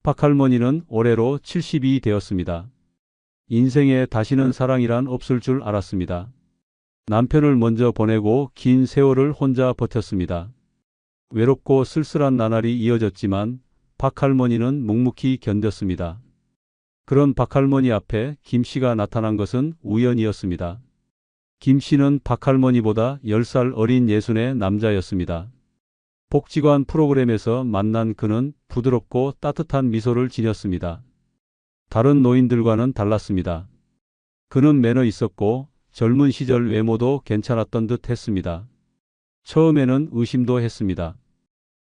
박할머니는 올해로 70이 되었습니다. 인생에 다시는 사랑이란 없을 줄 알았습니다. 남편을 먼저 보내고 긴 세월을 혼자 버텼습니다. 외롭고 쓸쓸한 나날이 이어졌지만 박할머니는 묵묵히 견뎠습니다. 그런 박할머니 앞에 김씨가 나타난 것은 우연이었습니다. 김씨는 박할머니보다 10살 어린 예순의 남자였습니다. 복지관 프로그램에서 만난 그는 부드럽고 따뜻한 미소를 지녔습니다. 다른 노인들과는 달랐습니다. 그는 매너 있었고 젊은 시절 외모도 괜찮았던 듯 했습니다. 처음에는 의심도 했습니다.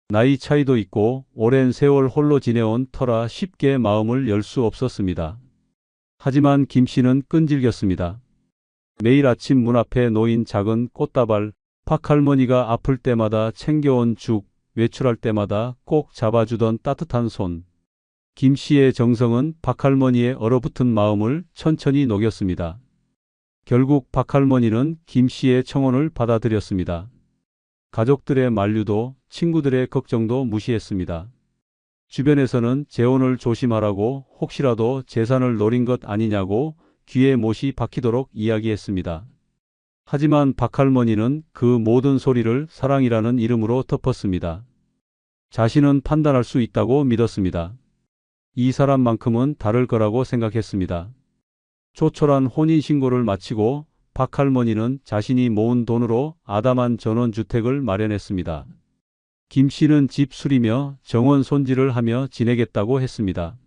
나이 차이도 있고 오랜 세월 홀로 지내온 터라 쉽게 마음을 열 수 없었습니다. 하지만 김씨는 끈질겼습니다. 매일 아침 문 앞에 놓인 작은 꽃다발, 박할머니가 아플 때마다 챙겨온 죽, 외출할 때마다 꼭 잡아주던 따뜻한 손. 김씨의 정성은 박할머니의 얼어붙은 마음을 천천히 녹였습니다. 결국 박할머니는 김씨의 청혼을 받아들였습니다. 가족들의 만류도 친구들의 걱정도 무시했습니다. 주변에서는 재혼을 조심하라고 혹시라도 재산을 노린 것 아니냐고 귀에 못이 박히도록 이야기했습니다. 하지만 박할머니는 그 모든 소리를 사랑이라는 이름으로 덮었습니다. 자신은 판단할 수 있다고 믿었습니다. 이 사람만큼은 다를 거라고 생각했습니다. 조촐한 혼인신고를 마치고 박할머니는 자신이 모은 돈으로 아담한 전원주택을 마련했습니다. 김씨는 집 수리며 정원 손질을 하며 지내겠다고 했습니다.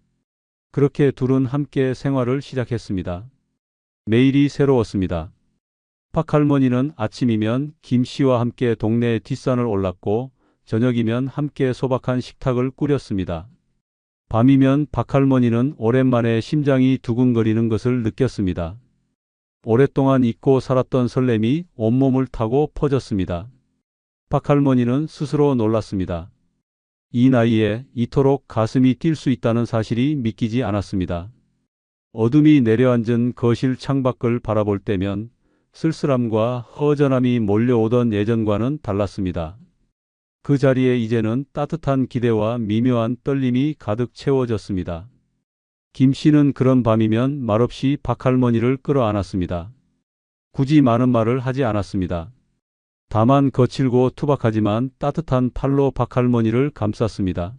그렇게 둘은 함께 생활을 시작했습니다. 매일이 새로웠습니다. 박할머니는 아침이면 김씨와 함께 동네 뒷산을 올랐고 저녁이면 함께 소박한 식탁을 꾸렸습니다. 밤이면 박할머니는 오랜만에 심장이 두근거리는 것을 느꼈습니다. 오랫동안 잊고 살았던 설렘이 온몸을 타고 퍼졌습니다. 박할머니는 스스로 놀랐습니다. 이 나이에 이토록 가슴이 뛸 수 있다는 사실이 믿기지 않았습니다. 어둠이 내려앉은 거실 창밖을 바라볼 때면 쓸쓸함과 허전함이 몰려오던 예전과는 달랐습니다. 그 자리에 이제는 따뜻한 기대와 미묘한 떨림이 가득 채워졌습니다. 김씨는 그런 밤이면 말없이 박할머니를 끌어안았습니다. 굳이 많은 말을 하지 않았습니다. 다만 거칠고 투박하지만 따뜻한 팔로 박할머니를 감쌌습니다.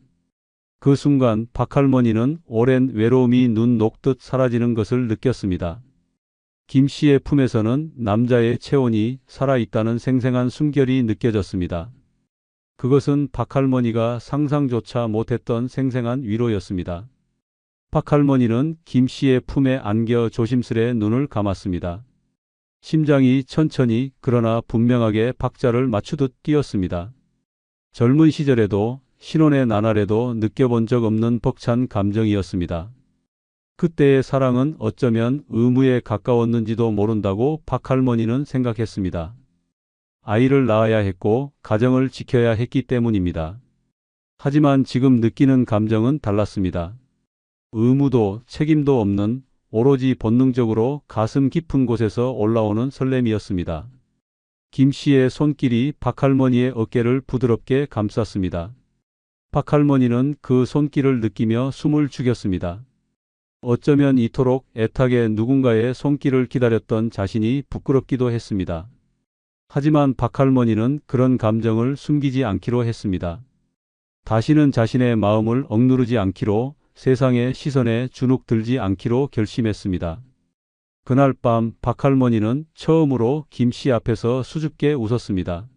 그 순간 박할머니는 오랜 외로움이 눈 녹듯 사라지는 것을 느꼈습니다. 김씨의 품에서는 남자의 체온이 살아있다는 생생한 숨결이 느껴졌습니다. 그것은 박할머니가 상상조차 못했던 생생한 위로였습니다. 박할머니는 김씨의 품에 안겨 조심스레 눈을 감았습니다. 심장이 천천히 그러나 분명하게 박자를 맞추듯 뛰었습니다. 젊은 시절에도 신혼의 나날에도 느껴본 적 없는 벅찬 감정이었습니다. 그때의 사랑은 어쩌면 의무에 가까웠는지도 모른다고 박할머니는 생각했습니다. 아이를 낳아야 했고 가정을 지켜야 했기 때문입니다. 하지만 지금 느끼는 감정은 달랐습니다. 의무도 책임도 없는 오로지 본능적으로 가슴 깊은 곳에서 올라오는 설렘이었습니다. 김씨의 손길이 박할머니의 어깨를 부드럽게 감쌌습니다. 박할머니는 그 손길을 느끼며 숨을 죽였습니다. 어쩌면 이토록 애타게 누군가의 손길을 기다렸던 자신이 부끄럽기도 했습니다. 하지만 박할머니는 그런 감정을 숨기지 않기로 했습니다. 다시는 자신의 마음을 억누르지 않기로, 세상의 시선에 주눅들지 않기로 결심했습니다. 그날 밤 박할머니는 처음으로 김씨 앞에서 수줍게 웃었습니다.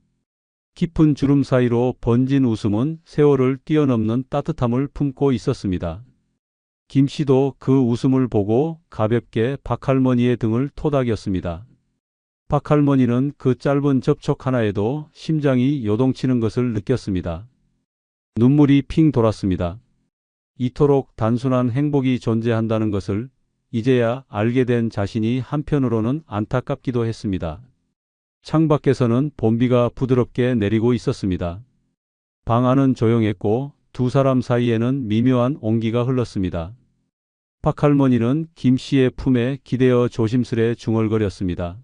깊은 주름 사이로 번진 웃음은 세월을 뛰어넘는 따뜻함을 품고 있었습니다. 김씨도 그 웃음을 보고 가볍게 박할머니의 등을 토닥였습니다. 박할머니는 그 짧은 접촉 하나에도 심장이 요동치는 것을 느꼈습니다. 눈물이 핑 돌았습니다. 이토록 단순한 행복이 존재한다는 것을 이제야 알게 된 자신이 한편으로는 안타깝기도 했습니다. 창밖에서는 봄비가 부드럽게 내리고 있었습니다. 방 안은 조용했고 두 사람 사이에는 미묘한 온기가 흘렀습니다. 박할머니는 김씨의 품에 기대어 조심스레 중얼거렸습니다.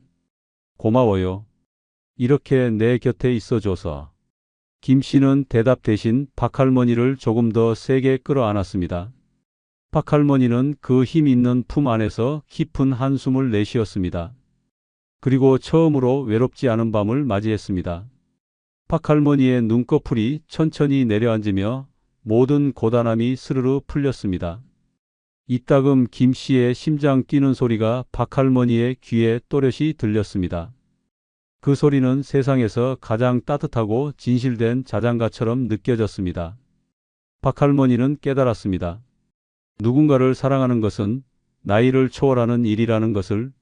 고마워요. 이렇게 내 곁에 있어줘서. 김 씨는 대답 대신 박할머니를 조금 더 세게 끌어안았습니다. 박할머니는 그 힘 있는 품 안에서 깊은 한숨을 내쉬었습니다. 그리고 처음으로 외롭지 않은 밤을 맞이했습니다. 박할머니의 눈꺼풀이 천천히 내려앉으며 모든 고단함이 스르르 풀렸습니다. 이따금 김 씨의 심장 뛰는 소리가 박할머니의 귀에 또렷이 들렸습니다. 그 소리는 세상에서 가장 따뜻하고 진실된 자장가처럼 느껴졌습니다. 박할머니는 깨달았습니다. 누군가를 사랑하는 것은 나이를 초월하는 일이라는 것을,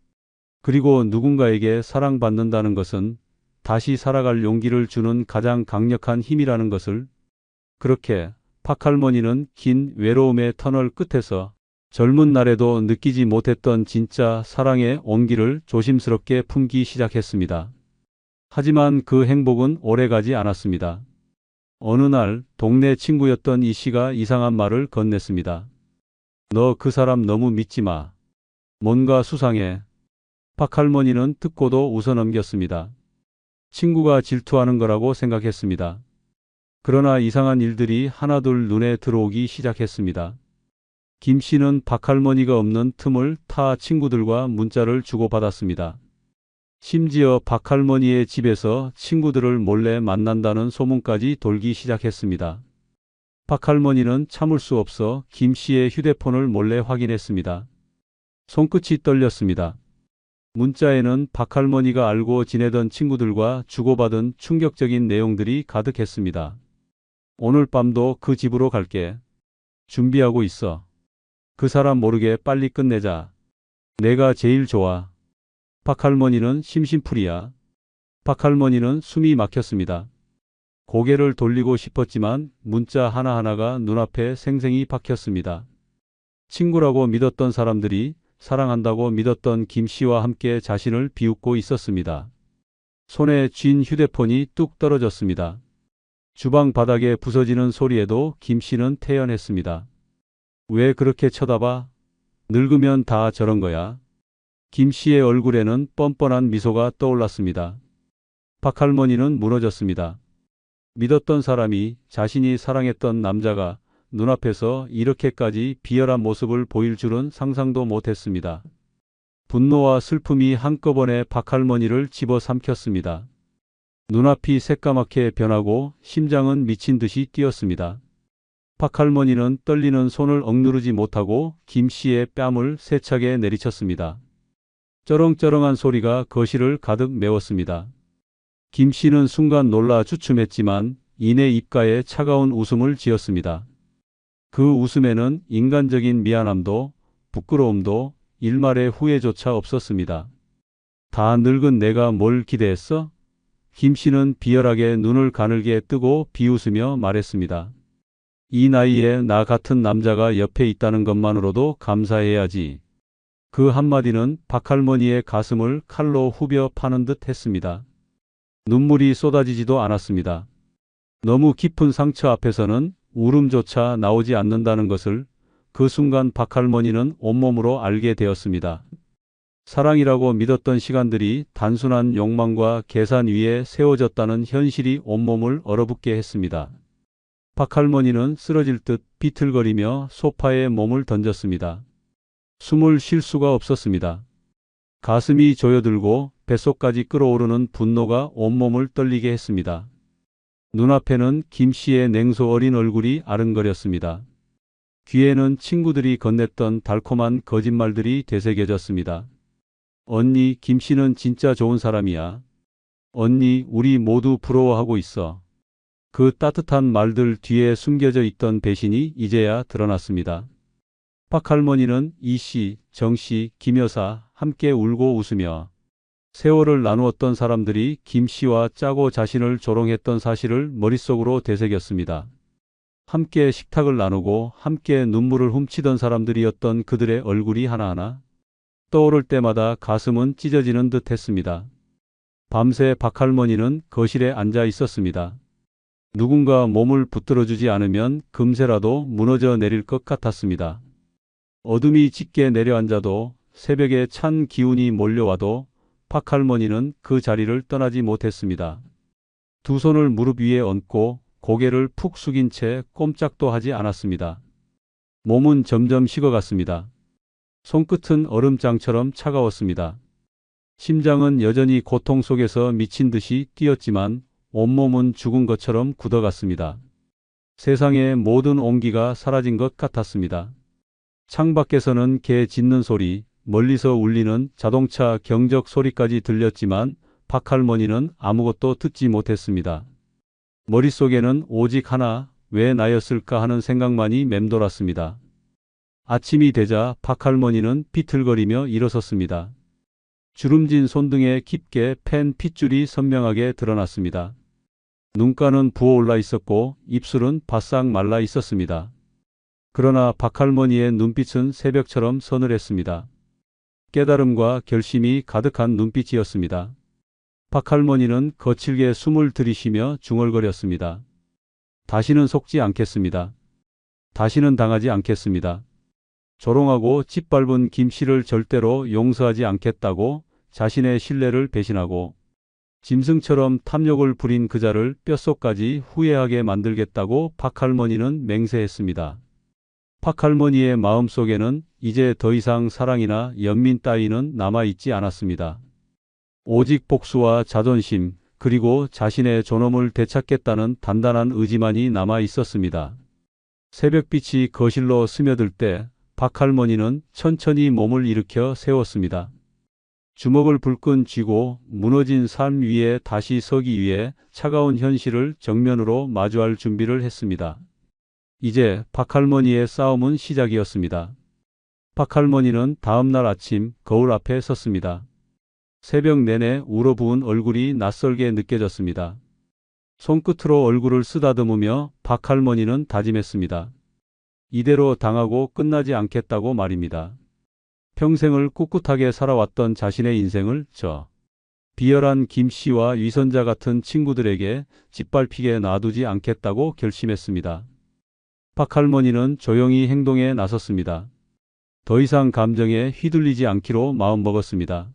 그리고 누군가에게 사랑받는다는 것은 다시 살아갈 용기를 주는 가장 강력한 힘이라는 것을. 그렇게 박할머니는 긴 외로움의 터널 끝에서 젊은 날에도 느끼지 못했던 진짜 사랑의 온기를 조심스럽게 품기 시작했습니다. 하지만 그 행복은 오래가지 않았습니다. 어느 날 동네 친구였던 이 씨가 이상한 말을 건넸습니다. 너 그 사람 너무 믿지 마. 뭔가 수상해. 박할머니는 듣고도 웃어넘겼습니다. 친구가 질투하는 거라고 생각했습니다. 그러나 이상한 일들이 하나둘 눈에 들어오기 시작했습니다. 김 씨는 박할머니가 없는 틈을 타 친구들과 문자를 주고받았습니다. 심지어 박할머니의 집에서 친구들을 몰래 만난다는 소문까지 돌기 시작했습니다. 박할머니는 참을 수 없어 김 씨의 휴대폰을 몰래 확인했습니다. 손끝이 떨렸습니다. 문자에는 박할머니가 알고 지내던 친구들과 주고받은 충격적인 내용들이 가득했습니다. 오늘 밤도 그 집으로 갈게. 준비하고 있어. 그 사람 모르게 빨리 끝내자. 내가 제일 좋아. 박할머니는 심심풀이야. 박할머니는 숨이 막혔습니다. 고개를 돌리고 싶었지만 문자 하나하나가 눈앞에 생생히 박혔습니다. 친구라고 믿었던 사람들이 사랑한다고 믿었던 김 씨와 함께 자신을 비웃고 있었습니다. 손에 쥔 휴대폰이 뚝 떨어졌습니다. 주방 바닥에 부서지는 소리에도 김 씨는 태연했습니다. 왜 그렇게 쳐다봐? 늙으면 다 저런 거야. 김 씨의 얼굴에는 뻔뻔한 미소가 떠올랐습니다. 박할머니는 무너졌습니다. 믿었던 사람이, 자신이 사랑했던 남자가 눈앞에서 이렇게까지 비열한 모습을 보일 줄은 상상도 못했습니다. 분노와 슬픔이 한꺼번에 박할머니를 집어삼켰습니다. 눈앞이 새까맣게 변하고 심장은 미친 듯이 뛰었습니다. 박할머니는 떨리는 손을 억누르지 못하고 김 씨의 뺨을 세차게 내리쳤습니다. 쩌렁쩌렁한 소리가 거실을 가득 메웠습니다. 김 씨는 순간 놀라 주춤했지만 이내 입가에 차가운 웃음을 지었습니다. 그 웃음에는 인간적인 미안함도 부끄러움도 일말의 후회조차 없었습니다. 다 늙은 내가 뭘 기대했어? 김 씨는 비열하게 눈을 가늘게 뜨고 비웃으며 말했습니다. 이 나이에 나 같은 남자가 옆에 있다는 것만으로도 감사해야지. 그 한마디는 박할머니의 가슴을 칼로 후벼 파는 듯 했습니다. 눈물이 쏟아지지도 않았습니다. 너무 깊은 상처 앞에서는 울음조차 나오지 않는다는 것을 그 순간 박할머니는 온몸으로 알게 되었습니다. 사랑이라고 믿었던 시간들이 단순한 욕망과 계산 위에 세워졌다는 현실이 온몸을 얼어붙게 했습니다. 박할머니는 쓰러질 듯 비틀거리며 소파에 몸을 던졌습니다. 숨을 쉴 수가 없었습니다. 가슴이 조여들고 뱃속까지 끓어오르는 분노가 온몸을 떨리게 했습니다. 눈앞에는 김 씨의 냉소 어린 얼굴이 아른거렸습니다. 귀에는 친구들이 건넸던 달콤한 거짓말들이 되새겨졌습니다. 언니, 김 씨는 진짜 좋은 사람이야. 언니, 우리 모두 부러워하고 있어. 그 따뜻한 말들 뒤에 숨겨져 있던 배신이 이제야 드러났습니다. 박할머니는 이 씨, 정 씨, 김 여사 함께 울고 웃으며 세월을 나누었던 사람들이 김 씨와 짜고 자신을 조롱했던 사실을 머릿속으로 되새겼습니다. 함께 식탁을 나누고 함께 눈물을 훔치던 사람들이었던 그들의 얼굴이 하나하나 떠오를 때마다 가슴은 찢어지는 듯 했습니다. 밤새 박할머니는 거실에 앉아 있었습니다. 누군가 몸을 붙들어주지 않으면 금세라도 무너져 내릴 것 같았습니다. 어둠이 짙게 내려앉아도 새벽에 찬 기운이 몰려와도 박할머니는 그 자리를 떠나지 못했습니다. 두 손을 무릎 위에 얹고 고개를 푹 숙인 채 꼼짝도 하지 않았습니다. 몸은 점점 식어갔습니다. 손끝은 얼음장처럼 차가웠습니다. 심장은 여전히 고통 속에서 미친 듯이 뛰었지만 온몸은 죽은 것처럼 굳어갔습니다. 세상의 모든 온기가 사라진 것 같았습니다. 창밖에서는 개 짖는 소리, 멀리서 울리는 자동차 경적 소리까지 들렸지만 박할머니는 아무것도 듣지 못했습니다. 머릿속에는 오직 하나, 왜 나였을까 하는 생각만이 맴돌았습니다. 아침이 되자 박할머니는 비틀거리며 일어섰습니다. 주름진 손등에 깊게 팬 핏줄이 선명하게 드러났습니다. 눈가는 부어올라 있었고 입술은 바싹 말라 있었습니다. 그러나 박할머니의 눈빛은 새벽처럼 서늘했습니다. 깨달음과 결심이 가득한 눈빛이었습니다. 박할머니는 거칠게 숨을 들이쉬며 중얼거렸습니다. 다시는 속지 않겠습니다. 다시는 당하지 않겠습니다. 조롱하고 짓밟은 김씨를 절대로 용서하지 않겠다고 자신의 신뢰를 배신하고 짐승처럼 탐욕을 부린 그자를 뼛속까지 후회하게 만들겠다고 박할머니는 맹세했습니다. 박할머니의 마음속에는 이제 더 이상 사랑이나 연민 따위는 남아있지 않았습니다. 오직 복수와 자존심, 그리고 자신의 존엄을 되찾겠다는 단단한 의지만이 남아 있었습니다. 새벽빛이 거실로 스며들 때 박할머니는 천천히 몸을 일으켜 세웠습니다. 주먹을 불끈 쥐고 무너진 삶 위에 다시 서기 위해 차가운 현실을 정면으로 마주할 준비를 했습니다. 이제 박할머니의 싸움은 시작이었습니다. 박할머니는 다음 날 아침 거울 앞에 섰습니다. 새벽 내내 울어부은 얼굴이 낯설게 느껴졌습니다. 손끝으로 얼굴을 쓰다듬으며 박할머니는 다짐했습니다. 이대로 당하고 끝나지 않겠다고 말입니다. 평생을 꿋꿋하게 살아왔던 자신의 인생을 저 비열한 김씨와 위선자 같은 친구들에게 짓밟히게 놔두지 않겠다고 결심했습니다. 박할머니는 조용히 행동에 나섰습니다. 더 이상 감정에 휘둘리지 않기로 마음먹었습니다.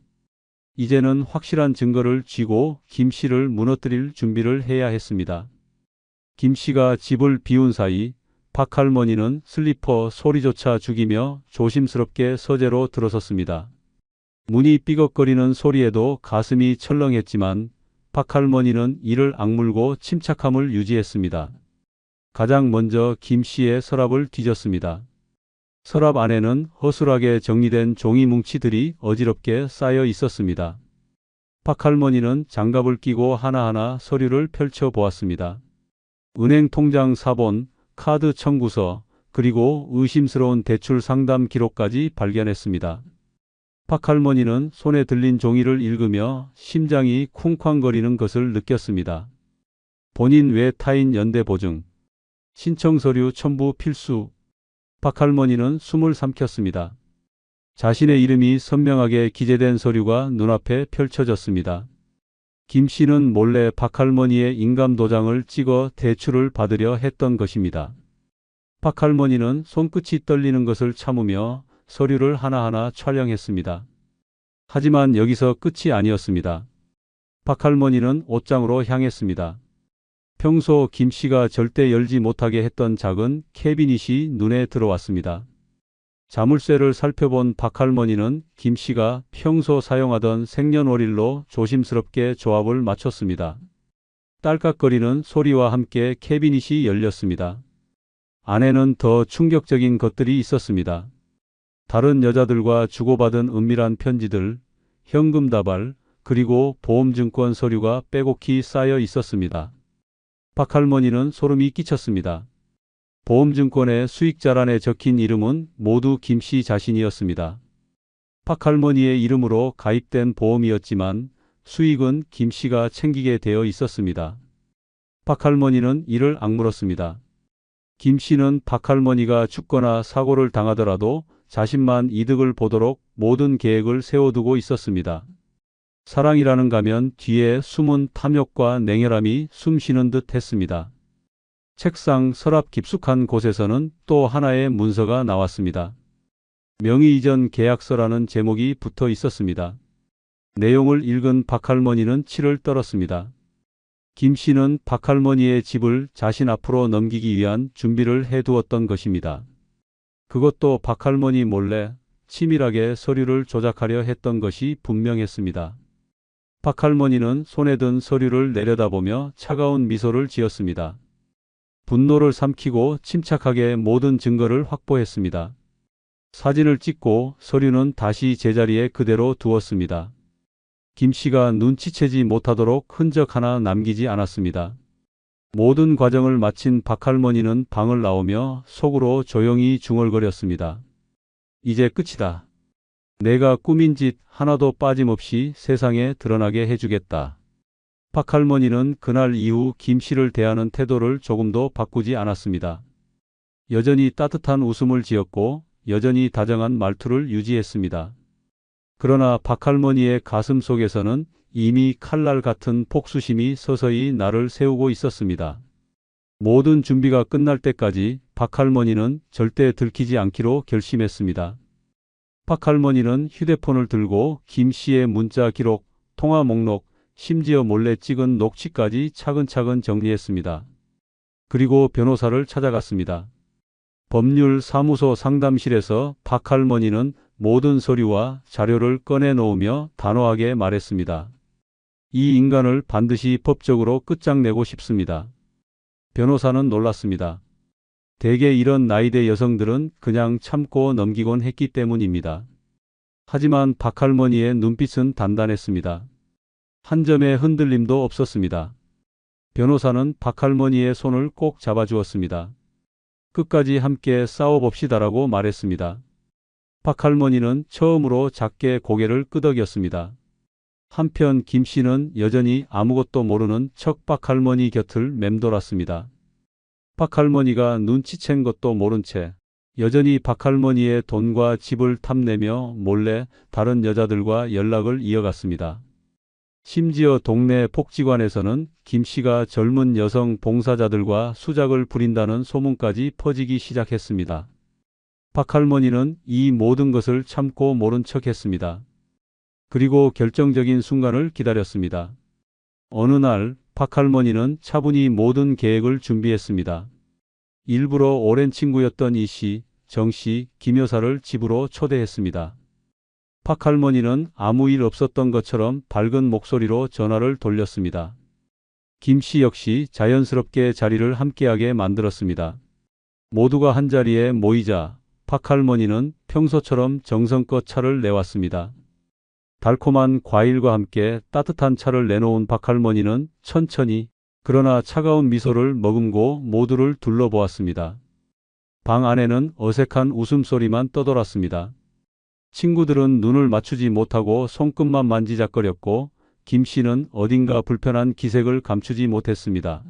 이제는 확실한 증거를 쥐고 김씨를 무너뜨릴 준비를 해야 했습니다. 김씨가 집을 비운 사이 박할머니는 슬리퍼 소리조차 죽이며 조심스럽게 서재로 들어섰습니다. 문이 삐걱거리는 소리에도 가슴이 철렁했지만 박할머니는 이를 악물고 침착함을 유지했습니다. 가장 먼저 김씨의 서랍을 뒤졌습니다. 서랍 안에는 허술하게 정리된 종이 뭉치들이 어지럽게 쌓여 있었습니다. 박할머니는 장갑을 끼고 하나하나 서류를 펼쳐보았습니다. 은행 통장 사본, 카드 청구서, 그리고 의심스러운 대출 상담 기록까지 발견했습니다. 박할머니는 손에 들린 종이를 읽으며 심장이 쿵쾅거리는 것을 느꼈습니다. 본인 외 타인 연대 보증, 신청 서류 첨부 필수. 박할머니는 숨을 삼켰습니다. 자신의 이름이 선명하게 기재된 서류가 눈앞에 펼쳐졌습니다. 김씨는 몰래 박할머니의 인감도장을 찍어 대출을 받으려 했던 것입니다. 박할머니는 손끝이 떨리는 것을 참으며 서류를 하나하나 촬영했습니다. 하지만 여기서 끝이 아니었습니다. 박할머니는 옷장으로 향했습니다. 평소 김씨가 절대 열지 못하게 했던 작은 캐비닛이 눈에 들어왔습니다. 자물쇠를 살펴본 박할머니는 김씨가 평소 사용하던 생년월일로 조심스럽게 조합을 맞췄습니다. 딸깍거리는 소리와 함께 캐비닛이 열렸습니다. 안에는 더 충격적인 것들이 있었습니다. 다른 여자들과 주고받은 은밀한 편지들, 현금 다발, 그리고 보험증권 서류가 빼곡히 쌓여 있었습니다. 박할머니는 소름이 끼쳤습니다. 보험증권의 수익자란에 적힌 이름은 모두 김씨 자신이었습니다. 박할머니의 이름으로 가입된 보험이었지만 수익은 김씨가 챙기게 되어 있었습니다. 박할머니는 이를 악물었습니다. 김씨는 박할머니가 죽거나 사고를 당하더라도 자신만 이득을 보도록 모든 계획을 세워두고 있었습니다. 사랑이라는 가면 뒤에 숨은 탐욕과 냉혈함이 숨쉬는 듯 했습니다. 책상 서랍 깊숙한 곳에서는 또 하나의 문서가 나왔습니다. 명의 이전 계약서라는 제목이 붙어 있었습니다. 내용을 읽은 박할머니는 치를 떨었습니다. 김 씨는 박할머니의 집을 자신 앞으로 넘기기 위한 준비를 해두었던 것입니다. 그것도 박할머니 몰래 치밀하게 서류를 조작하려 했던 것이 분명했습니다. 박할머니는 손에 든 서류를 내려다보며 차가운 미소를 지었습니다. 분노를 삼키고 침착하게 모든 증거를 확보했습니다. 사진을 찍고 서류는 다시 제자리에 그대로 두었습니다. 김 씨가 눈치채지 못하도록 흔적 하나 남기지 않았습니다. 모든 과정을 마친 박할머니는 방을 나오며 속으로 조용히 중얼거렸습니다. 이제 끝이다. 내가 꾸민 짓 하나도 빠짐없이 세상에 드러나게 해주겠다. 박할머니는 그날 이후 김 씨를 대하는 태도를 조금도 바꾸지 않았습니다. 여전히 따뜻한 웃음을 지었고 여전히 다정한 말투를 유지했습니다. 그러나 박할머니의 가슴 속에서는 이미 칼날 같은 폭수심이 서서히 날을 세우고 있었습니다. 모든 준비가 끝날 때까지 박할머니는 절대 들키지 않기로 결심했습니다. 박할머니는 휴대폰을 들고 김 씨의 문자 기록, 통화 목록, 심지어 몰래 찍은 녹취까지 차근차근 정리했습니다. 그리고 변호사를 찾아갔습니다. 법률사무소 상담실에서 박할머니는 모든 서류와 자료를 꺼내놓으며 단호하게 말했습니다. 이 인간을 반드시 법적으로 끝장내고 싶습니다. 변호사는 놀랐습니다. 대개 이런 나이대 여성들은 그냥 참고 넘기곤 했기 때문입니다. 하지만 박할머니의 눈빛은 단단했습니다. 한 점의 흔들림도 없었습니다. 변호사는 박할머니의 손을 꼭 잡아주었습니다. 끝까지 함께 싸워봅시다라고 말했습니다. 박할머니는 처음으로 작게 고개를 끄덕였습니다. 한편 김 씨는 여전히 아무것도 모르는 척 박할머니 곁을 맴돌았습니다. 박할머니가 눈치챈 것도 모른 채 여전히 박할머니의 돈과 집을 탐내며 몰래 다른 여자들과 연락을 이어갔습니다. 심지어 동네 복지관에서는 김 씨가 젊은 여성 봉사자들과 수작을 부린다는 소문까지 퍼지기 시작했습니다. 박할머니는 이 모든 것을 참고 모른 척했습니다. 그리고 결정적인 순간을 기다렸습니다. 어느 날 박할머니는 차분히 모든 계획을 준비했습니다. 일부러 오랜 친구였던 이 씨, 정 씨, 김 여사를 집으로 초대했습니다. 박할머니는 아무 일 없었던 것처럼 밝은 목소리로 전화를 돌렸습니다. 김 씨 역시 자연스럽게 자리를 함께하게 만들었습니다. 모두가 한자리에 모이자 박할머니는 평소처럼 정성껏 차를 내왔습니다. 달콤한 과일과 함께 따뜻한 차를 내놓은 박할머니는 천천히 그러나 차가운 미소를 머금고 모두를 둘러보았습니다. 방 안에는 어색한 웃음소리만 떠돌았습니다. 친구들은 눈을 맞추지 못하고 손끝만 만지작거렸고 김 씨는 어딘가 불편한 기색을 감추지 못했습니다.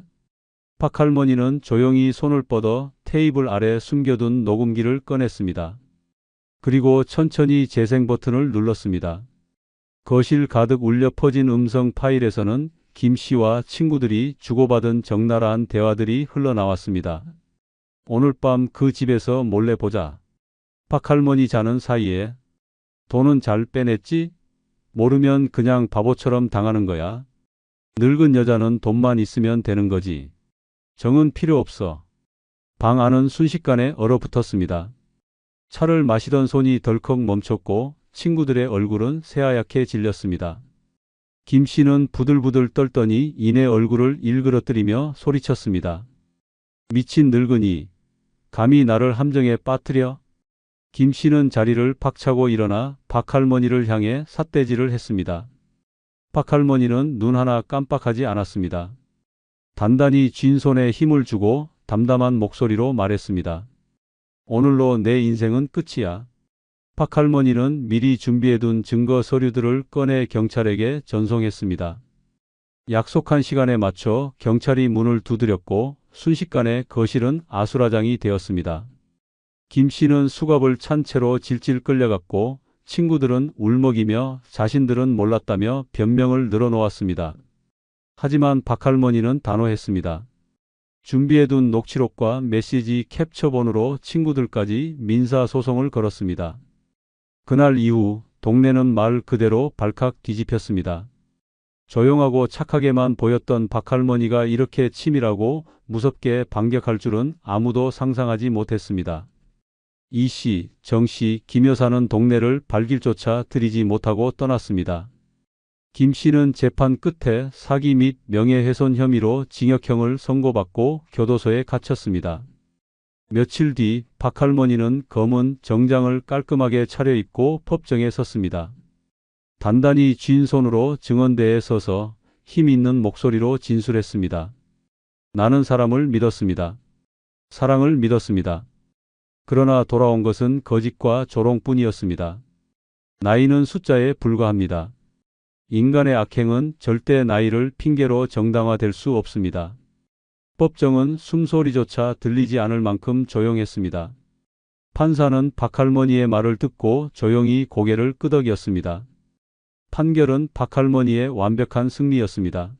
박할머니는 조용히 손을 뻗어 테이블 아래 숨겨둔 녹음기를 꺼냈습니다. 그리고 천천히 재생 버튼을 눌렀습니다. 거실 가득 울려 퍼진 음성 파일에서는 김 씨와 친구들이 주고받은 적나라한 대화들이 흘러나왔습니다. 오늘 밤 그 집에서 몰래 보자. 박할머니 자는 사이에. 돈은 잘 빼냈지? 모르면 그냥 바보처럼 당하는 거야. 늙은 여자는 돈만 있으면 되는 거지. 정은 필요 없어. 방 안은 순식간에 얼어붙었습니다. 차를 마시던 손이 덜컥 멈췄고 친구들의 얼굴은 새하얗게 질렸습니다. 김 씨는 부들부들 떨더니 이내 얼굴을 일그러뜨리며 소리쳤습니다. 미친 늙은이, 감히 나를 함정에 빠뜨려? 김 씨는 자리를 박차고 일어나 박할머니를 향해 삿대질을 했습니다. 박할머니는 눈 하나 깜빡하지 않았습니다. 단단히 쥔 손에 힘을 주고 담담한 목소리로 말했습니다. 오늘로 내 인생은 끝이야. 박할머니는 미리 준비해둔 증거 서류들을 꺼내 경찰에게 전송했습니다. 약속한 시간에 맞춰 경찰이 문을 두드렸고 순식간에 거실은 아수라장이 되었습니다. 김 씨는 수갑을 찬 채로 질질 끌려갔고 친구들은 울먹이며 자신들은 몰랐다며 변명을 늘어놓았습니다. 하지만 박할머니는 단호했습니다. 준비해둔 녹취록과 메시지 캡처본으로 친구들까지 민사소송을 걸었습니다. 그날 이후 동네는 말 그대로 발칵 뒤집혔습니다. 조용하고 착하게만 보였던 박할머니가 이렇게 치밀하고 무섭게 반격할 줄은 아무도 상상하지 못했습니다. 이 씨, 정 씨, 김 여사는 동네를 발길조차 들이지 못하고 떠났습니다. 김 씨는 재판 끝에 사기 및 명예훼손 혐의로 징역형을 선고받고 교도소에 갇혔습니다. 며칠 뒤 박할머니는 검은 정장을 깔끔하게 차려입고 법정에 섰습니다. 단단히 쥔 손으로 증언대에 서서 힘 있는 목소리로 진술했습니다. 나는 사람을 믿었습니다. 사랑을 믿었습니다. 그러나 돌아온 것은 거짓과 조롱뿐이었습니다. 나이는 숫자에 불과합니다. 인간의 악행은 절대 나이를 핑계로 정당화될 수 없습니다. 법정은 숨소리조차 들리지 않을 만큼 조용했습니다. 판사는 박할머니의 말을 듣고 조용히 고개를 끄덕였습니다. 판결은 박할머니의 완벽한 승리였습니다.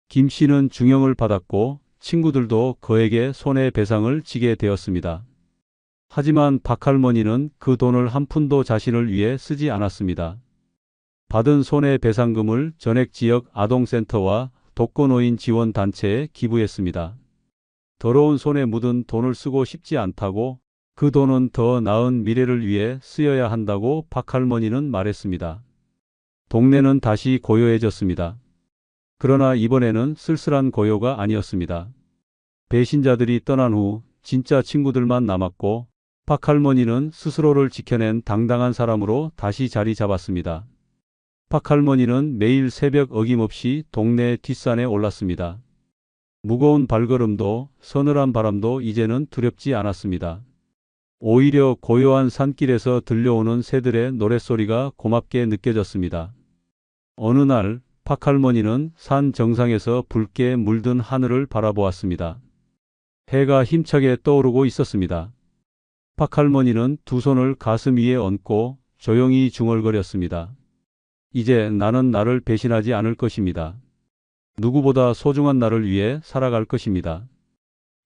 김 씨는 중형을 받았고 친구들도 그에게 손해배상을 지게 되었습니다. 하지만 박할머니는 그 돈을 한 푼도 자신을 위해 쓰지 않았습니다. 받은 손해배상금을 전액지역 아동센터와 독거노인 지원단체에 기부했습니다. 더러운 손에 묻은 돈을 쓰고 싶지 않다고, 그 돈은 더 나은 미래를 위해 쓰여야 한다고 박할머니는 말했습니다. 동네는 다시 고요해졌습니다. 그러나 이번에는 쓸쓸한 고요가 아니었습니다. 배신자들이 떠난 후 진짜 친구들만 남았고, 박할머니는 스스로를 지켜낸 당당한 사람으로 다시 자리 잡았습니다. 박할머니는 매일 새벽 어김없이 동네 뒷산에 올랐습니다. 무거운 발걸음도 서늘한 바람도 이제는 두렵지 않았습니다. 오히려 고요한 산길에서 들려오는 새들의 노랫소리가 고맙게 느껴졌습니다. 어느 날 박할머니는 산 정상에서 붉게 물든 하늘을 바라보았습니다. 해가 힘차게 떠오르고 있었습니다. 박할머니는 두 손을 가슴 위에 얹고 조용히 중얼거렸습니다. 이제 나는 나를 배신하지 않을 것입니다. 누구보다 소중한 나를 위해 살아갈 것입니다.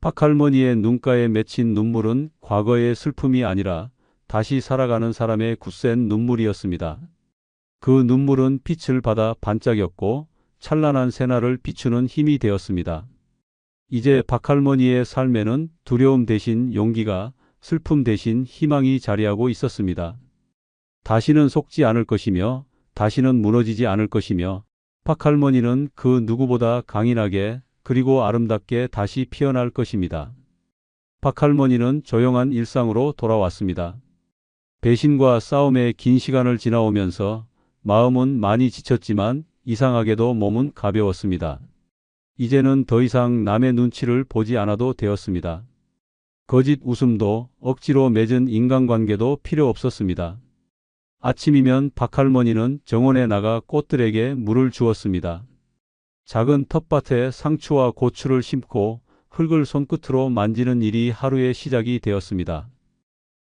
박할머니의 눈가에 맺힌 눈물은 과거의 슬픔이 아니라 다시 살아가는 사람의 굳센 눈물이었습니다. 그 눈물은 빛을 받아 반짝였고 찬란한 새날을 비추는 힘이 되었습니다. 이제 박할머니의 삶에는 두려움 대신 용기가, 슬픔 대신 희망이 자리하고 있었습니다. 다시는 속지 않을 것이며 다시는 무너지지 않을 것이며, 박할머니는 그 누구보다 강인하게 그리고 아름답게 다시 피어날 것입니다. 박할머니는 조용한 일상으로 돌아왔습니다. 배신과 싸움의 긴 시간을 지나오면서 마음은 많이 지쳤지만 이상하게도 몸은 가벼웠습니다. 이제는 더 이상 남의 눈치를 보지 않아도 되었습니다. 거짓 웃음도 억지로 맺은 인간관계도 필요 없었습니다. 아침이면 박할머니는 정원에 나가 꽃들에게 물을 주었습니다. 작은 텃밭에 상추와 고추를 심고 흙을 손끝으로 만지는 일이 하루의 시작이 되었습니다.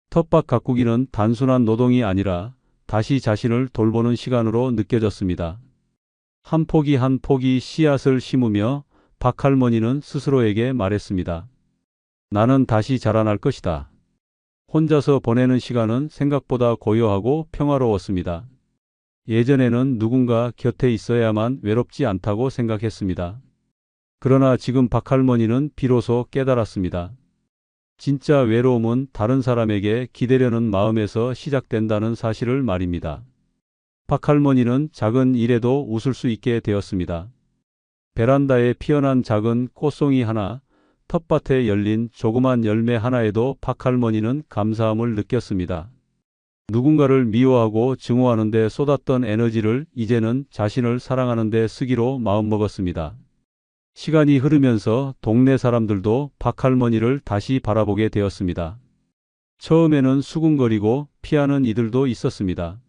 텃밭 가꾸기는 단순한 노동이 아니라 다시 자신을 돌보는 시간으로 느껴졌습니다. 한 포기 한 포기 씨앗을 심으며 박할머니는 스스로에게 말했습니다. 나는 다시 자라날 것이다. 혼자서 보내는 시간은 생각보다 고요하고 평화로웠습니다. 예전에는 누군가 곁에 있어야만 외롭지 않다고 생각했습니다. 그러나 지금 박할머니는 비로소 깨달았습니다. 진짜 외로움은 다른 사람에게 기대려는 마음에서 시작된다는 사실을 말입니다. 박할머니는 작은 일에도 웃을 수 있게 되었습니다. 베란다에 피어난 작은 꽃송이 하나, 텃밭에 열린 조그만 열매 하나에도 박할머니는 감사함을 느꼈습니다. 누군가를 미워하고 증오하는 데 쏟았던 에너지를 이제는 자신을 사랑하는 데 쓰기로 마음먹었습니다. 시간이 흐르면서 동네 사람들도 박할머니를 다시 바라보게 되었습니다. 처음에는 수군거리고 피하는 이들도 있었습니다.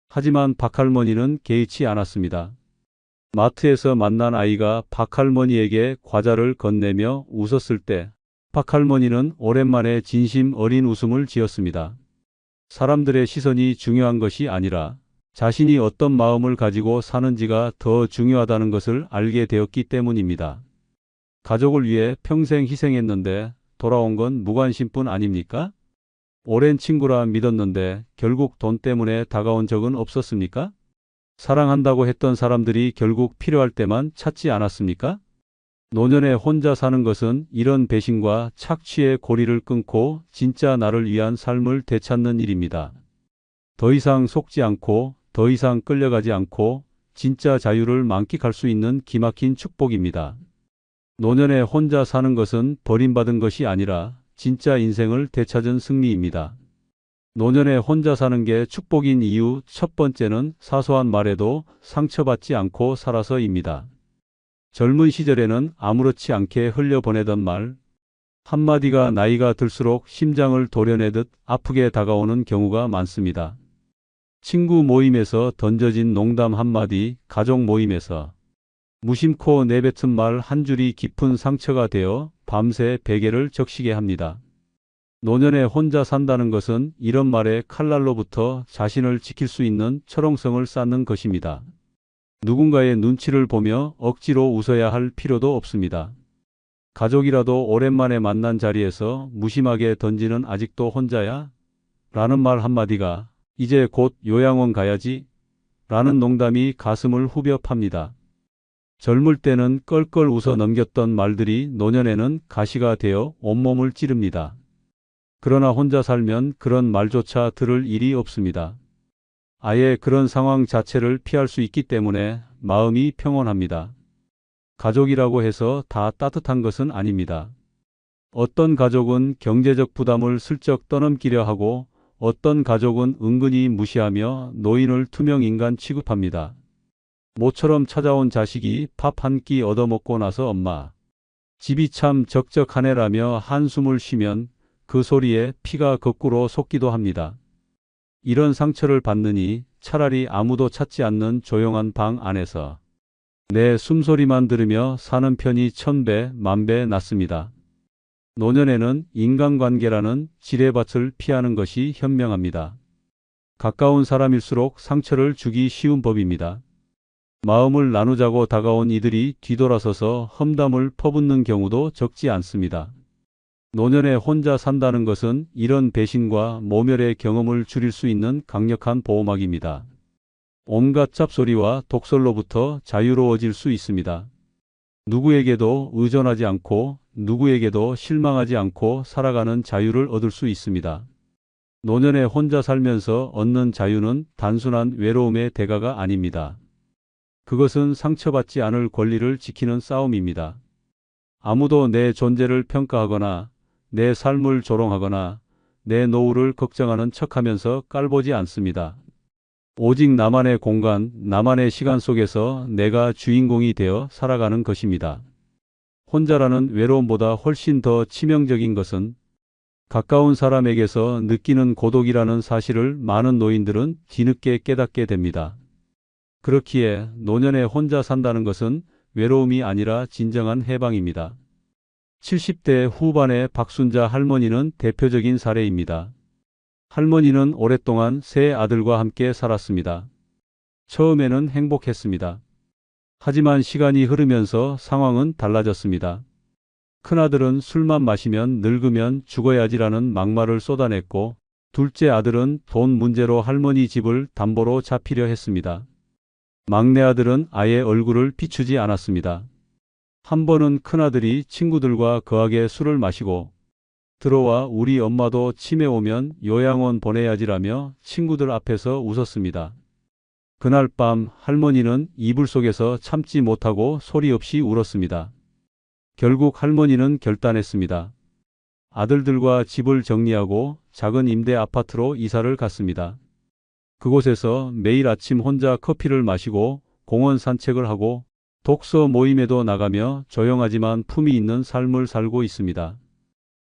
하지만 박할머니는 개의치 않았습니다. 마트에서 만난 아이가 박할머니에게 과자를 건네며 웃었을 때 박할머니는 오랜만에 진심 어린 웃음을 지었습니다. 사람들의 시선이 중요한 것이 아니라 자신이 어떤 마음을 가지고 사는지가 더 중요하다는 것을 알게 되었기 때문입니다. 가족을 위해 평생 희생했는데 돌아온 건 무관심뿐 아닙니까? 오랜 친구라 믿었는데 결국 돈 때문에 다가온 적은 없었습니까? 사랑한다고 했던 사람들이 결국 필요할 때만 찾지 않았습니까? 노년에 혼자 사는 것은 이런 배신과 착취의 고리를 끊고 진짜 나를 위한 삶을 되찾는 일입니다. 더 이상 속지 않고 더 이상 끌려가지 않고 진짜 자유를 만끽할 수 있는 기막힌 축복입니다. 노년에 혼자 사는 것은 버림받은 것이 아니라 진짜 인생을 되찾은 승리입니다. 노년에 혼자 사는 게 축복인 이유 첫 번째는 사소한 말에도 상처받지 않고 살아서입니다. 젊은 시절에는 아무렇지 않게 흘려보내던 말 한마디가 나이가 들수록 심장을 도려내듯 아프게 다가오는 경우가 많습니다. 친구 모임에서 던져진 농담 한마디, 가족 모임에서 무심코 내뱉은 말 한 줄이 깊은 상처가 되어 밤새 베개를 적시게 합니다. 노년에 혼자 산다는 것은 이런 말의 칼날로부터 자신을 지킬 수 있는 철옹성을 쌓는 것입니다. 누군가의 눈치를 보며 억지로 웃어야 할 필요도 없습니다. 가족이라도 오랜만에 만난 자리에서 무심하게 던지는 아직도 혼자야? 라는 말 한마디가 이제 곧 요양원 가야지? 라는 농담이 가슴을 후벼 팝니다. 젊을 때는 껄껄 웃어 넘겼던 말들이 노년에는 가시가 되어 온몸을 찌릅니다. 그러나 혼자 살면 그런 말조차 들을 일이 없습니다. 아예 그런 상황 자체를 피할 수 있기 때문에 마음이 평온합니다. 가족이라고 해서 다 따뜻한 것은 아닙니다. 어떤 가족은 경제적 부담을 슬쩍 떠넘기려 하고 어떤 가족은 은근히 무시하며 노인을 투명 인간 취급합니다. 모처럼 찾아온 자식이 밥 한 끼 얻어먹고 나서 엄마, 집이 참 적적하네라며 한숨을 쉬면 그 소리에 피가 거꾸로 솟기도 합니다. 이런 상처를 받느니 차라리 아무도 찾지 않는 조용한 방 안에서 내 숨소리만 들으며 사는 편이 천배, 만배 낫습니다. 노년에는 인간관계라는 지뢰밭을 피하는 것이 현명합니다. 가까운 사람일수록 상처를 주기 쉬운 법입니다. 마음을 나누자고 다가온 이들이 뒤돌아서서 험담을 퍼붓는 경우도 적지 않습니다. 노년에 혼자 산다는 것은 이런 배신과 모멸의 경험을 줄일 수 있는 강력한 보호막입니다. 온갖 잡소리와 독설로부터 자유로워질 수 있습니다. 누구에게도 의존하지 않고 누구에게도 실망하지 않고 살아가는 자유를 얻을 수 있습니다. 노년에 혼자 살면서 얻는 자유는 단순한 외로움의 대가가 아닙니다. 그것은 상처받지 않을 권리를 지키는 싸움입니다. 아무도 내 존재를 평가하거나 내 삶을 조롱하거나 내 노후를 걱정하는 척하면서 깔보지 않습니다. 오직 나만의 공간, 나만의 시간 속에서 내가 주인공이 되어 살아가는 것입니다. 혼자라는 외로움보다 훨씬 더 치명적인 것은 가까운 사람에게서 느끼는 고독이라는 사실을 많은 노인들은 뒤늦게 깨닫게 됩니다. 그렇기에 노년에 혼자 산다는 것은 외로움이 아니라 진정한 해방입니다. 70대 후반의 박순자 할머니는 대표적인 사례입니다. 할머니는 오랫동안 세 아들과 함께 살았습니다. 처음에는 행복했습니다. 하지만 시간이 흐르면서 상황은 달라졌습니다. 큰아들은 술만 마시면 늙으면 죽어야지라는 막말을 쏟아냈고 둘째 아들은 돈 문제로 할머니 집을 담보로 잡히려 했습니다. 막내 아들은 아예 얼굴을 비추지 않았습니다. 한 번은 큰아들이 친구들과 거하게 술을 마시고 들어와 우리 엄마도 치매 오면 요양원 보내야지라며 친구들 앞에서 웃었습니다. 그날 밤 할머니는 이불 속에서 참지 못하고 소리 없이 울었습니다. 결국 할머니는 결단했습니다. 아들들과 집을 정리하고 작은 임대 아파트로 이사를 갔습니다. 그곳에서 매일 아침 혼자 커피를 마시고 공원 산책을 하고 독서 모임에도 나가며 조용하지만 품이 있는 삶을 살고 있습니다.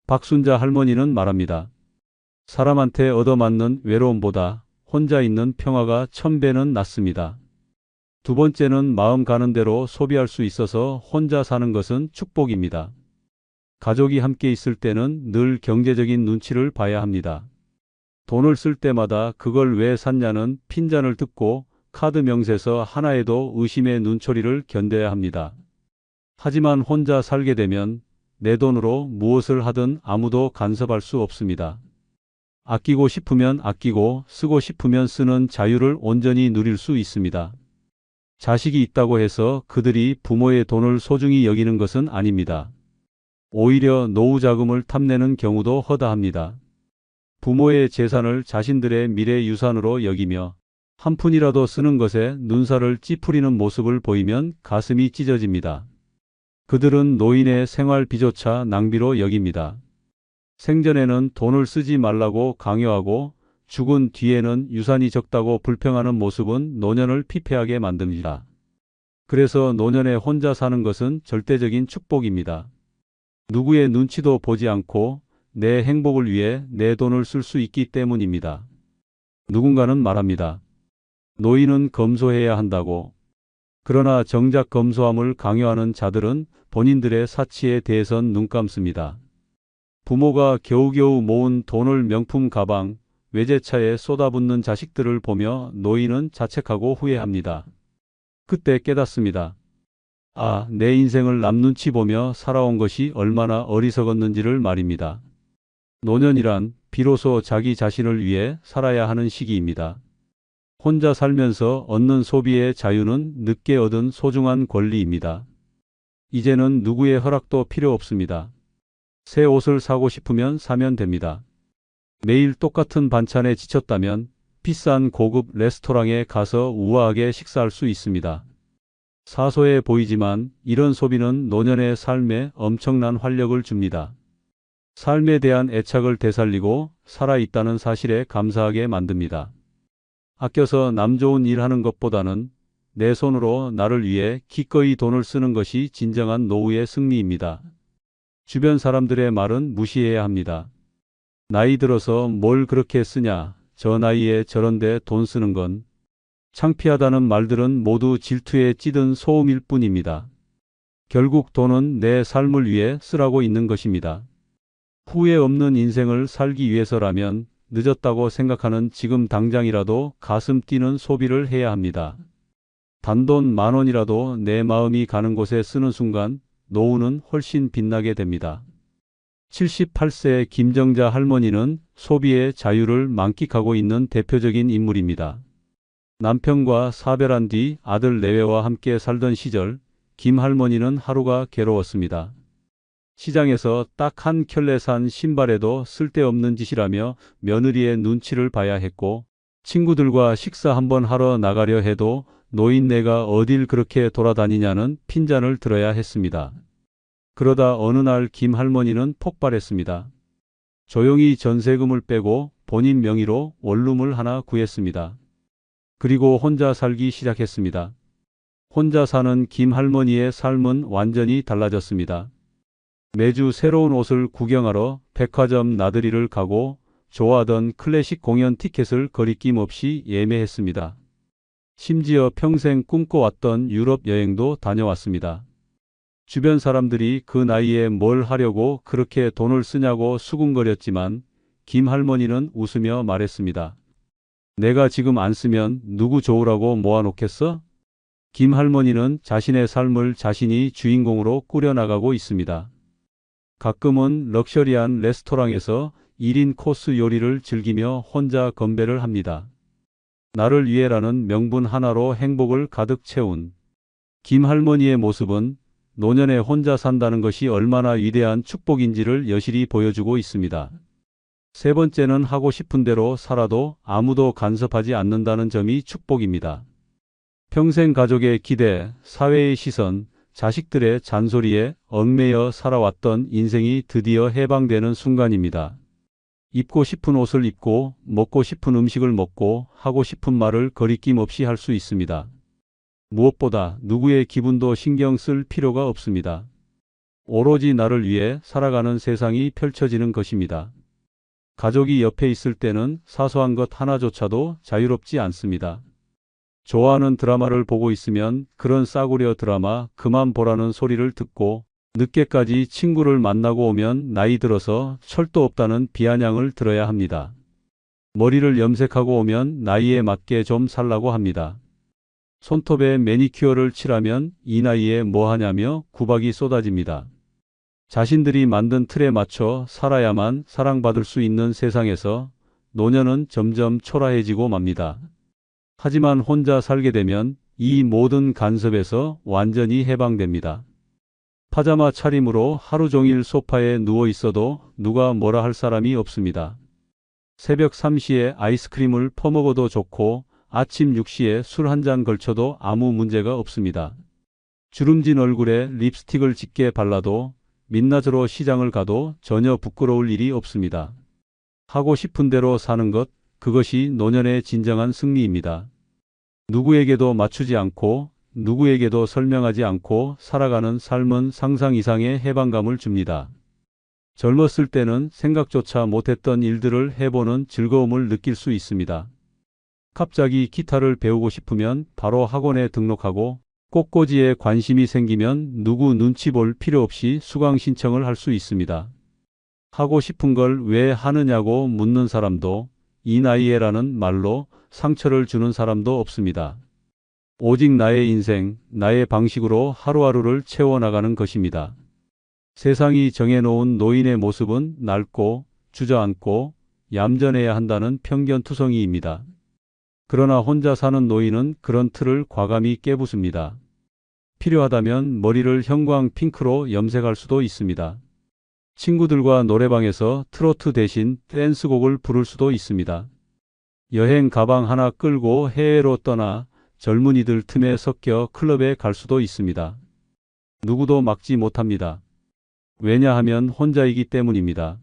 박순자 할머니는 말합니다. 사람한테 얻어맞는 외로움보다 혼자 있는 평화가 1000배는 낫습니다. 두 번째는 마음 가는 대로 소비할 수 있어서 혼자 사는 것은 축복입니다. 가족이 함께 있을 때는 늘 경제적인 눈치를 봐야 합니다. 돈을 쓸 때마다 그걸 왜 샀냐는 핀잔을 듣고 카드 명세서 하나에도 의심의 눈초리를 견뎌야 합니다. 하지만 혼자 살게 되면 내 돈으로 무엇을 하든 아무도 간섭할 수 없습니다. 아끼고 싶으면 아끼고 쓰고 싶으면 쓰는 자유를 온전히 누릴 수 있습니다. 자식이 있다고 해서 그들이 부모의 돈을 소중히 여기는 것은 아닙니다. 오히려 노후 자금을 탐내는 경우도 허다합니다. 부모의 재산을 자신들의 미래 유산으로 여기며 한 푼이라도 쓰는 것에 눈살을 찌푸리는 모습을 보이면 가슴이 찢어집니다. 그들은 노인의 생활비조차 낭비로 여깁니다. 생전에는 돈을 쓰지 말라고 강요하고 죽은 뒤에는 유산이 적다고 불평하는 모습은 노년을 피폐하게 만듭니다. 그래서 노년에 혼자 사는 것은 절대적인 축복입니다. 누구의 눈치도 보지 않고 내 행복을 위해 내 돈을 쓸 수 있기 때문입니다. 누군가는 말합니다. 노인은 검소해야 한다고. 그러나 정작 검소함을 강요하는 자들은 본인들의 사치에 대해선 눈 감습니다. 부모가 겨우겨우 모은 돈을 명품 가방, 외제차에 쏟아붓는 자식들을 보며 노인은 자책하고 후회합니다. 그때 깨닫습니다. 아, 내 인생을 남 눈치 보며 살아온 것이 얼마나 어리석었는지를 말입니다. 노년이란 비로소 자기 자신을 위해 살아야 하는 시기입니다. 혼자 살면서 얻는 소비의 자유는 늦게 얻은 소중한 권리입니다. 이제는 누구의 허락도 필요 없습니다. 새 옷을 사고 싶으면 사면 됩니다. 매일 똑같은 반찬에 지쳤다면 비싼 고급 레스토랑에 가서 우아하게 식사할 수 있습니다. 사소해 보이지만 이런 소비는 노년의 삶에 엄청난 활력을 줍니다. 삶에 대한 애착을 되살리고 살아있다는 사실에 감사하게 만듭니다. 아껴서 남 좋은 일 하는 것보다는 내 손으로 나를 위해 기꺼이 돈을 쓰는 것이 진정한 노후의 승리입니다. 주변 사람들의 말은 무시해야 합니다. 나이 들어서 뭘 그렇게 쓰냐, 저 나이에 저런데 돈 쓰는 건. 창피하다는 말들은 모두 질투에 찌든 소음일 뿐입니다. 결국 돈은 내 삶을 위해 쓰라고 있는 것입니다. 후회 없는 인생을 살기 위해서라면 늦었다고 생각하는 지금 당장이라도 가슴 뛰는 소비를 해야 합니다. 단돈 10,000원이라도 내 마음이 가는 곳에 쓰는 순간 노후는 훨씬 빛나게 됩니다. 78세 김정자 할머니는 소비의 자유를 만끽하고 있는 대표적인 인물입니다. 남편과 사별한 뒤 아들 내외와 함께 살던 시절 김 할머니는 하루가 괴로웠습니다. 시장에서 딱 한 켤레 산 신발에도 쓸데없는 짓이라며 며느리의 눈치를 봐야 했고 친구들과 식사 한번 하러 나가려 해도 노인네가 어딜 그렇게 돌아다니냐는 핀잔을 들어야 했습니다. 그러다 어느 날 김 할머니는 폭발했습니다. 조용히 전세금을 빼고 본인 명의로 원룸을 하나 구했습니다. 그리고 혼자 살기 시작했습니다. 혼자 사는 김 할머니의 삶은 완전히 달라졌습니다. 매주 새로운 옷을 구경하러 백화점 나들이를 가고 좋아하던 클래식 공연 티켓을 거리낌 없이 예매했습니다. 심지어 평생 꿈꿔왔던 유럽 여행도 다녀왔습니다. 주변 사람들이 그 나이에 뭘 하려고 그렇게 돈을 쓰냐고 수군거렸지만 김 할머니는 웃으며 말했습니다. 내가 지금 안 쓰면 누구 좋으라고 모아놓겠어? 김 할머니는 자신의 삶을 자신이 주인공으로 꾸려나가고 있습니다. 가끔은 럭셔리한 레스토랑에서 1인 코스 요리를 즐기며 혼자 건배를 합니다. 나를 위해라는 명분 하나로 행복을 가득 채운 김 할머니의 모습은 노년에 혼자 산다는 것이 얼마나 위대한 축복인지를 여실히 보여주고 있습니다. 세 번째는 하고 싶은 대로 살아도 아무도 간섭하지 않는다는 점이 축복입니다. 평생 가족의 기대, 사회의 시선, 자식들의 잔소리에 얽매여 살아왔던 인생이 드디어 해방되는 순간입니다. 입고 싶은 옷을 입고 먹고 싶은 음식을 먹고 하고 싶은 말을 거리낌 없이 할 수 있습니다. 무엇보다 누구의 기분도 신경 쓸 필요가 없습니다. 오로지 나를 위해 살아가는 세상이 펼쳐지는 것입니다. 가족이 옆에 있을 때는 사소한 것 하나조차도 자유롭지 않습니다. 좋아하는 드라마를 보고 있으면 그런 싸구려 드라마 그만 보라는 소리를 듣고 늦게까지 친구를 만나고 오면 나이 들어서 철도 없다는 비아냥을 들어야 합니다. 머리를 염색하고 오면 나이에 맞게 좀 살라고 합니다. 손톱에 매니큐어를 칠하면 이 나이에 뭐 하냐며 구박이 쏟아집니다. 자신들이 만든 틀에 맞춰 살아야만 사랑받을 수 있는 세상에서 노년은 점점 초라해지고 맙니다. 하지만 혼자 살게 되면 이 모든 간섭에서 완전히 해방됩니다. 파자마 차림으로 하루 종일 소파에 누워 있어도 누가 뭐라 할 사람이 없습니다. 새벽 3시에 아이스크림을 퍼먹어도 좋고 아침 6시에 술 한 잔 걸쳐도 아무 문제가 없습니다. 주름진 얼굴에 립스틱을 짙게 발라도 민낯으로 시장을 가도 전혀 부끄러울 일이 없습니다. 하고 싶은 대로 사는 것, 그것이 노년의 진정한 승리입니다. 누구에게도 맞추지 않고 누구에게도 설명하지 않고 살아가는 삶은 상상 이상의 해방감을 줍니다. 젊었을 때는 생각조차 못했던 일들을 해보는 즐거움을 느낄 수 있습니다. 갑자기 기타를 배우고 싶으면 바로 학원에 등록하고 꽃꽂이에 관심이 생기면 누구 눈치 볼 필요 없이 수강 신청을 할 수 있습니다. 하고 싶은 걸 왜 하느냐고 묻는 사람도 이 나이에라는 말로 상처를 주는 사람도 없습니다. 오직 나의 인생, 나의 방식으로 하루하루를 채워나가는 것입니다. 세상이 정해놓은 노인의 모습은 낡고 주저앉고 얌전해야 한다는 편견투성이입니다. 그러나 혼자 사는 노인은 그런 틀을 과감히 깨부숩니다. 필요하다면 머리를 형광 핑크로 염색할 수도 있습니다. 친구들과 노래방에서 트로트 대신 댄스곡을 부를 수도 있습니다. 여행 가방 하나 끌고 해외로 떠나 젊은이들 틈에 섞여 클럽에 갈 수도 있습니다. 누구도 막지 못합니다. 왜냐하면 혼자이기 때문입니다.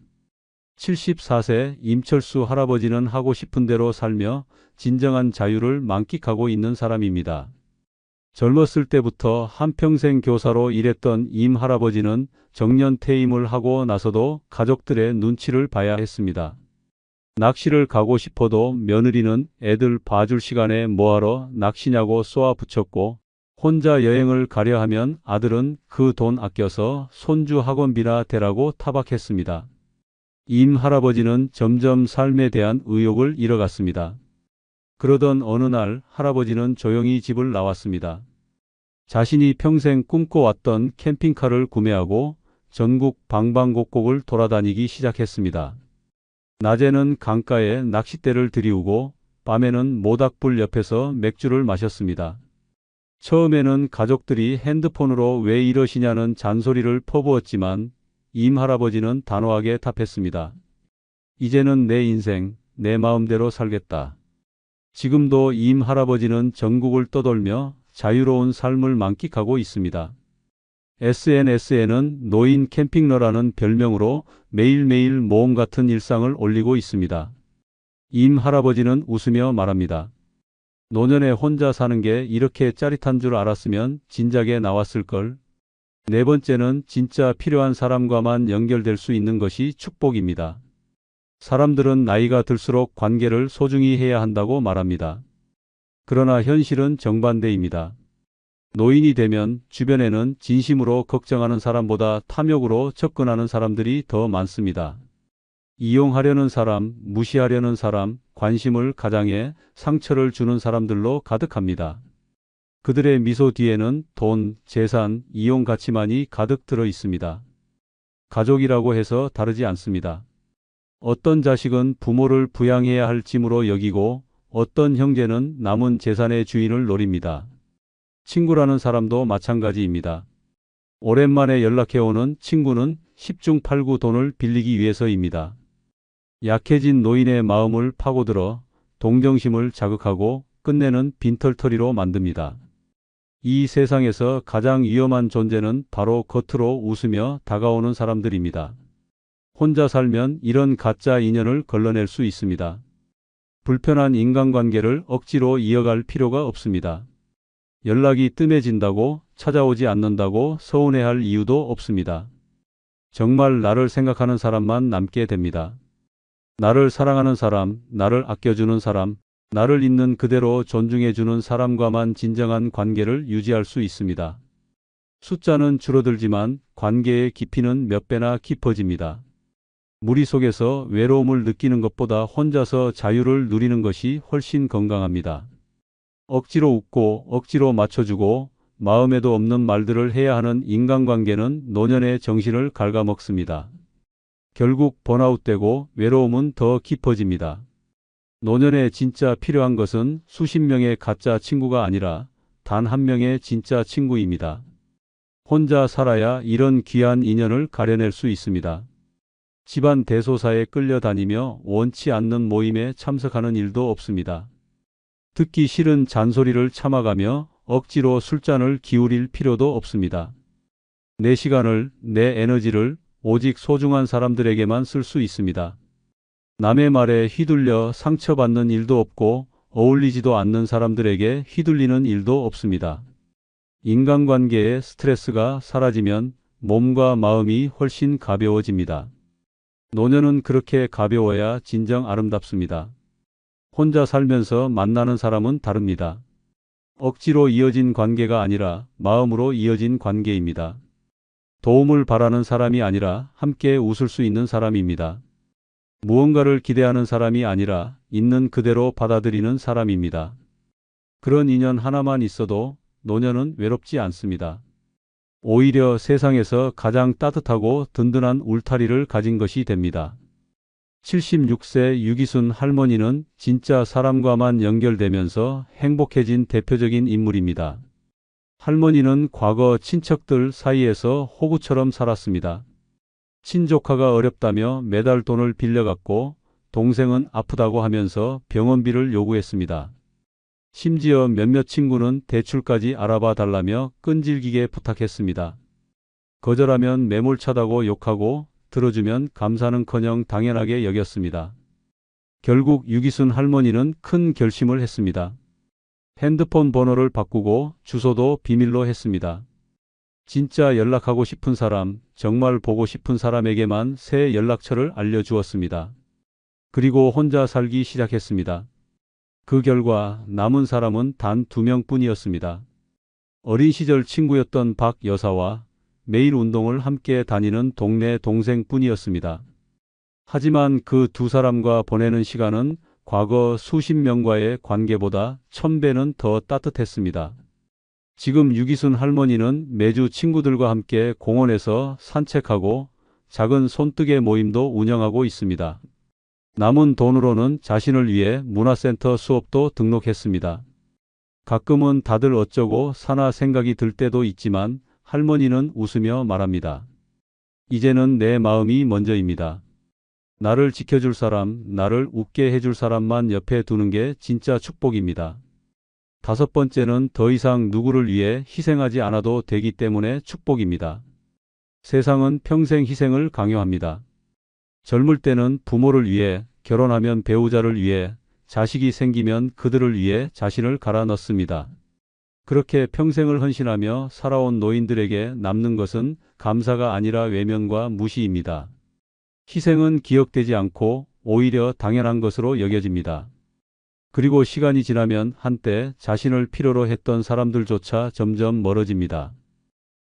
74세 임철수 할아버지는 하고 싶은 대로 살며 진정한 자유를 만끽하고 있는 사람입니다. 젊었을 때부터 한평생 교사로 일했던 임 할아버지는 정년 퇴임을 하고 나서도 가족들의 눈치를 봐야 했습니다. 낚시를 가고 싶어도 며느리는 애들 봐줄 시간에 뭐하러 낚시냐고 쏘아 붙였고, 혼자 여행을 가려 하면 아들은 그 돈 아껴서 손주 학원비나 대라고 타박했습니다. 임 할아버지는 점점 삶에 대한 의욕을 잃어갔습니다. 그러던 어느 날 할아버지는 조용히 집을 나왔습니다. 자신이 평생 꿈꿔왔던 캠핑카를 구매하고 전국 방방곡곡을 돌아다니기 시작했습니다. 낮에는 강가에 낚싯대를 들이우고 밤에는 모닥불 옆에서 맥주를 마셨습니다. 처음에는 가족들이 핸드폰으로 왜 이러시냐는 잔소리를 퍼부었지만 임 할아버지는 단호하게 답했습니다. 이제는 내 인생, 내 마음대로 살겠다. 지금도 임 할아버지는 전국을 떠돌며 자유로운 삶을 만끽하고 있습니다. SNS에는 노인 캠핑러라는 별명으로 매일매일 모험 같은 일상을 올리고 있습니다. 임 할아버지는 웃으며 말합니다. 노년에 혼자 사는 게 이렇게 짜릿한 줄 알았으면 진작에 나왔을걸. 네 번째는 진짜 필요한 사람과만 연결될 수 있는 것이 축복입니다. 사람들은 나이가 들수록 관계를 소중히 해야 한다고 말합니다. 그러나 현실은 정반대입니다. 노인이 되면 주변에는 진심으로 걱정하는 사람보다 탐욕으로 접근하는 사람들이 더 많습니다. 이용하려는 사람, 무시하려는 사람, 관심을 가장해 상처를 주는 사람들로 가득합니다. 그들의 미소 뒤에는 돈, 재산, 이용 가치만이 가득 들어 있습니다. 가족이라고 해서 다르지 않습니다. 어떤 자식은 부모를 부양해야 할 짐으로 여기고 어떤 형제는 남은 재산의 주인을 노립니다. 친구라는 사람도 마찬가지입니다. 오랜만에 연락해오는 친구는 10중 8구 돈을 빌리기 위해서입니다. 약해진 노인의 마음을 파고들어 동정심을 자극하고 끝내는 빈털터리로 만듭니다. 이 세상에서 가장 위험한 존재는 바로 겉으로 웃으며 다가오는 사람들입니다. 혼자 살면 이런 가짜 인연을 걸러낼 수 있습니다. 불편한 인간관계를 억지로 이어갈 필요가 없습니다. 연락이 뜸해진다고 찾아오지 않는다고 서운해할 이유도 없습니다. 정말 나를 생각하는 사람만 남게 됩니다. 나를 사랑하는 사람, 나를 아껴주는 사람, 나를 있는 그대로 존중해주는 사람과만 진정한 관계를 유지할 수 있습니다. 숫자는 줄어들지만 관계의 깊이는 몇 배나 깊어집니다. 무리 속에서 외로움을 느끼는 것보다 혼자서 자유를 누리는 것이 훨씬 건강합니다. 억지로 웃고 억지로 맞춰주고 마음에도 없는 말들을 해야 하는 인간관계는 노년의 정신을 갉아먹습니다. 결국 번아웃되고 외로움은 더 깊어집니다. 노년에 진짜 필요한 것은 수십 명의 가짜 친구가 아니라 단 한 명의 진짜 친구입니다. 혼자 살아야 이런 귀한 인연을 가려낼 수 있습니다. 집안 대소사에 끌려다니며 원치 않는 모임에 참석하는 일도 없습니다. 듣기 싫은 잔소리를 참아가며 억지로 술잔을 기울일 필요도 없습니다. 내 시간을, 내 에너지를 오직 소중한 사람들에게만 쓸 수 있습니다. 남의 말에 휘둘려 상처받는 일도 없고 어울리지도 않는 사람들에게 휘둘리는 일도 없습니다. 인간관계의 스트레스가 사라지면 몸과 마음이 훨씬 가벼워집니다. 노년은 그렇게 가벼워야 진정 아름답습니다. 혼자 살면서 만나는 사람은 다릅니다. 억지로 이어진 관계가 아니라 마음으로 이어진 관계입니다. 도움을 바라는 사람이 아니라 함께 웃을 수 있는 사람입니다. 무언가를 기대하는 사람이 아니라 있는 그대로 받아들이는 사람입니다. 그런 인연 하나만 있어도 노년은 외롭지 않습니다. 오히려 세상에서 가장 따뜻하고 든든한 울타리를 가진 것이 됩니다. 76세 유기순 할머니는 진짜 사람과만 연결되면서 행복해진 대표적인 인물입니다. 할머니는 과거 친척들 사이에서 호구처럼 살았습니다. 친조카가 어렵다며 매달 돈을 빌려갔고 동생은 아프다고 하면서 병원비를 요구했습니다. 심지어 몇몇 친구는 대출까지 알아봐 달라며 끈질기게 부탁했습니다. 거절하면 매몰차다고 욕하고 들어주면 감사는커녕 당연하게 여겼습니다. 결국 유기순 할머니는 큰 결심을 했습니다. 핸드폰 번호를 바꾸고 주소도 비밀로 했습니다. 진짜 연락하고 싶은 사람, 정말 보고 싶은 사람에게만 새 연락처를 알려주었습니다. 그리고 혼자 살기 시작했습니다. 그 결과 남은 사람은 단 2명뿐이었습니다. 어린 시절 친구였던 박 여사와 매일 운동을 함께 다니는 동네 동생뿐이었습니다. 하지만 그 두 사람과 보내는 시간은 과거 수십 명과의 관계보다 1000배는 더 따뜻했습니다. 지금 유기순 할머니는 매주 친구들과 함께 공원에서 산책하고 작은 손뜨개 모임도 운영하고 있습니다. 남은 돈으로는 자신을 위해 문화센터 수업도 등록했습니다. 가끔은 다들 어쩌고 사나 생각이 들 때도 있지만 할머니는 웃으며 말합니다. 이제는 내 마음이 먼저입니다. 나를 지켜줄 사람, 나를 웃게 해줄 사람만 옆에 두는 게 진짜 축복입니다. 5번째는 더 이상 누구를 위해 희생하지 않아도 되기 때문에 축복입니다. 세상은 평생 희생을 강요합니다. 젊을 때는 부모를 위해, 결혼하면 배우자를 위해, 자식이 생기면 그들을 위해 자신을 갈아 넣습니다. 그렇게 평생을 헌신하며 살아온 노인들에게 남는 것은 감사가 아니라 외면과 무시입니다. 희생은 기억되지 않고 오히려 당연한 것으로 여겨집니다. 그리고 시간이 지나면 한때 자신을 필요로 했던 사람들조차 점점 멀어집니다.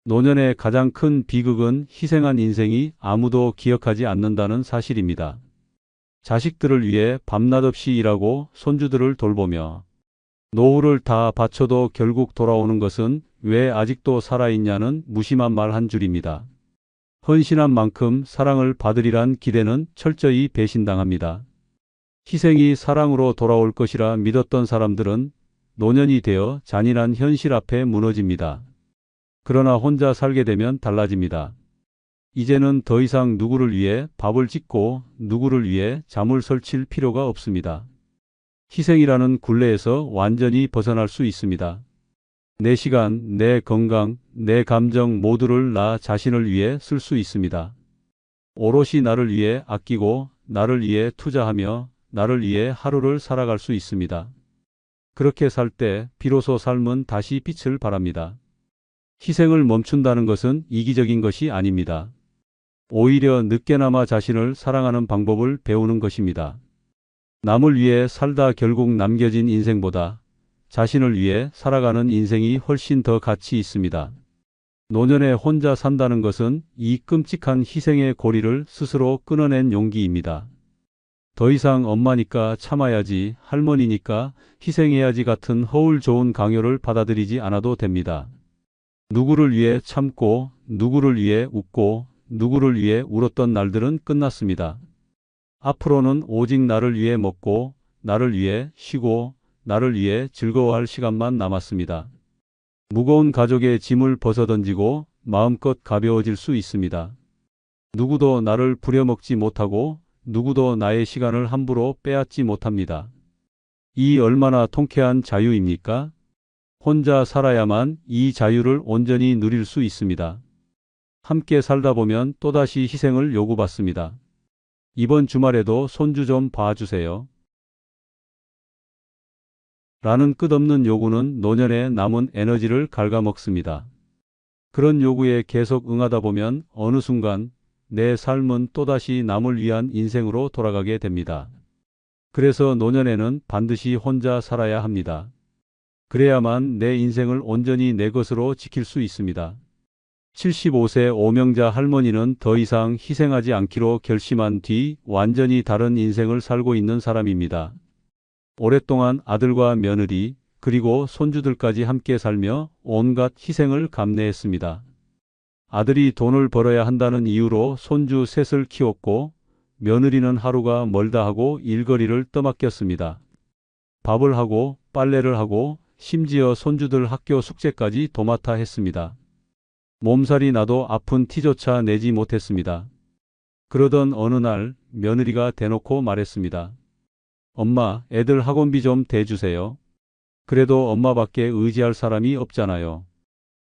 노년의 가장 큰 비극은 희생한 인생이 아무도 기억하지 않는다는 사실입니다. 자식들을 위해 밤낮 없이 일하고 손주들을 돌보며 노후를 다 바쳐도 결국 돌아오는 것은 왜 아직도 살아있냐는 무심한 말 한 줄입니다. 헌신한 만큼 사랑을 받으리란 기대는 철저히 배신당합니다. 희생이 사랑으로 돌아올 것이라 믿었던 사람들은 노년이 되어 잔인한 현실 앞에 무너집니다. 그러나 혼자 살게 되면 달라집니다. 이제는 더 이상 누구를 위해 밥을 짓고 누구를 위해 잠을 설칠 필요가 없습니다. 희생이라는 굴레에서 완전히 벗어날 수 있습니다. 내 시간, 내 건강, 내 감정 모두를 나 자신을 위해 쓸 수 있습니다. 오롯이 나를 위해 아끼고 나를 위해 투자하며 나를 위해 하루를 살아갈 수 있습니다. 그렇게 살 때 비로소 삶은 다시 빛을 발합니다. 희생을 멈춘다는 것은 이기적인 것이 아닙니다. 오히려 늦게나마 자신을 사랑하는 방법을 배우는 것입니다. 남을 위해 살다 결국 남겨진 인생보다 자신을 위해 살아가는 인생이 훨씬 더 가치 있습니다. 노년에 혼자 산다는 것은 이 끔찍한 희생의 고리를 스스로 끊어낸 용기입니다. 더 이상 엄마니까 참아야지, 할머니니까 희생해야지 같은 허울 좋은 강요를 받아들이지 않아도 됩니다. 누구를 위해 참고, 누구를 위해 웃고, 누구를 위해 울었던 날들은 끝났습니다. 앞으로는 오직 나를 위해 먹고, 나를 위해 쉬고 나를 위해 즐거워할 시간만 남았습니다. 무거운 가족의 짐을 벗어던지고 마음껏 가벼워질 수 있습니다. 누구도 나를 부려먹지 못하고 누구도 나의 시간을 함부로 빼앗지 못합니다. 이 얼마나 통쾌한 자유입니까? 혼자 살아야만 이 자유를 온전히 누릴 수 있습니다. 함께 살다 보면 또다시 희생을 요구받습니다. 이번 주말에도 손주 좀 봐주세요. 라는 끝없는 요구는 노년의 남은 에너지를 갉아먹습니다. 그런 요구에 계속 응하다 보면 어느 순간 내 삶은 또다시 남을 위한 인생으로 돌아가게 됩니다. 그래서 노년에는 반드시 혼자 살아야 합니다. 그래야만 내 인생을 온전히 내 것으로 지킬 수 있습니다. 75세 오명자 할머니는 더 이상 희생하지 않기로 결심한 뒤 완전히 다른 인생을 살고 있는 사람입니다. 오랫동안 아들과 며느리 그리고 손주들까지 함께 살며 온갖 희생을 감내했습니다. 아들이 돈을 벌어야 한다는 이유로 손주 셋을 키웠고 며느리는 하루가 멀다 하고 일거리를 떠맡겼습니다. 밥을 하고 빨래를 하고 심지어 손주들 학교 숙제까지 도맡아 했습니다. 몸살이 나도 아픈 티조차 내지 못했습니다. 그러던 어느 날 며느리가 대놓고 말했습니다. 엄마, 애들 학원비 좀 대주세요. 그래도 엄마밖에 의지할 사람이 없잖아요.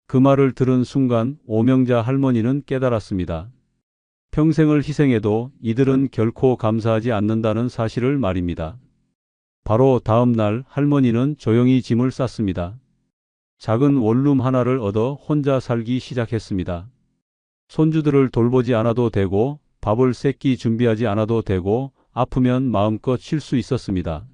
그 말을 들은 순간 오명자 할머니는 깨달았습니다. 평생을 희생해도 이들은 결코 감사하지 않는다는 사실을 말입니다. 바로 다음 날 할머니는 조용히 짐을 쌌습니다. 작은 원룸 하나를 얻어 혼자 살기 시작했습니다. 손주들을 돌보지 않아도 되고 밥을 세끼 준비하지 않아도 되고 아프면 마음껏 쉴 수 있었습니다.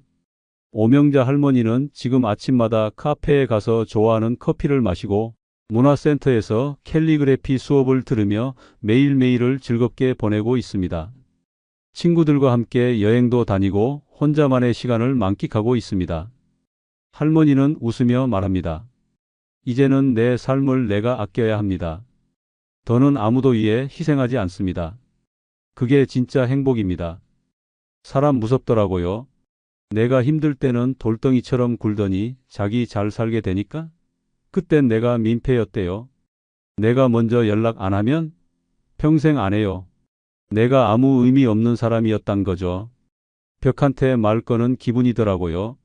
오명자 할머니는 지금 아침마다 카페에 가서 좋아하는 커피를 마시고 문화센터에서 캘리그래피 수업을 들으며 매일매일을 즐겁게 보내고 있습니다. 친구들과 함께 여행도 다니고 혼자만의 시간을 만끽하고 있습니다. 할머니는 웃으며 말합니다. 이제는 내 삶을 내가 아껴야 합니다. 더는 아무도 위해 희생하지 않습니다. 그게 진짜 행복입니다. 사람 무섭더라고요. 내가 힘들 때는 돌덩이처럼 굴더니 자기 잘 살게 되니까? 그땐 내가 민폐였대요. 내가 먼저 연락 안 하면 평생 안 해요. 내가 아무 의미 없는 사람이었단 거죠. 벽한테 말 거는 기분이더라고요.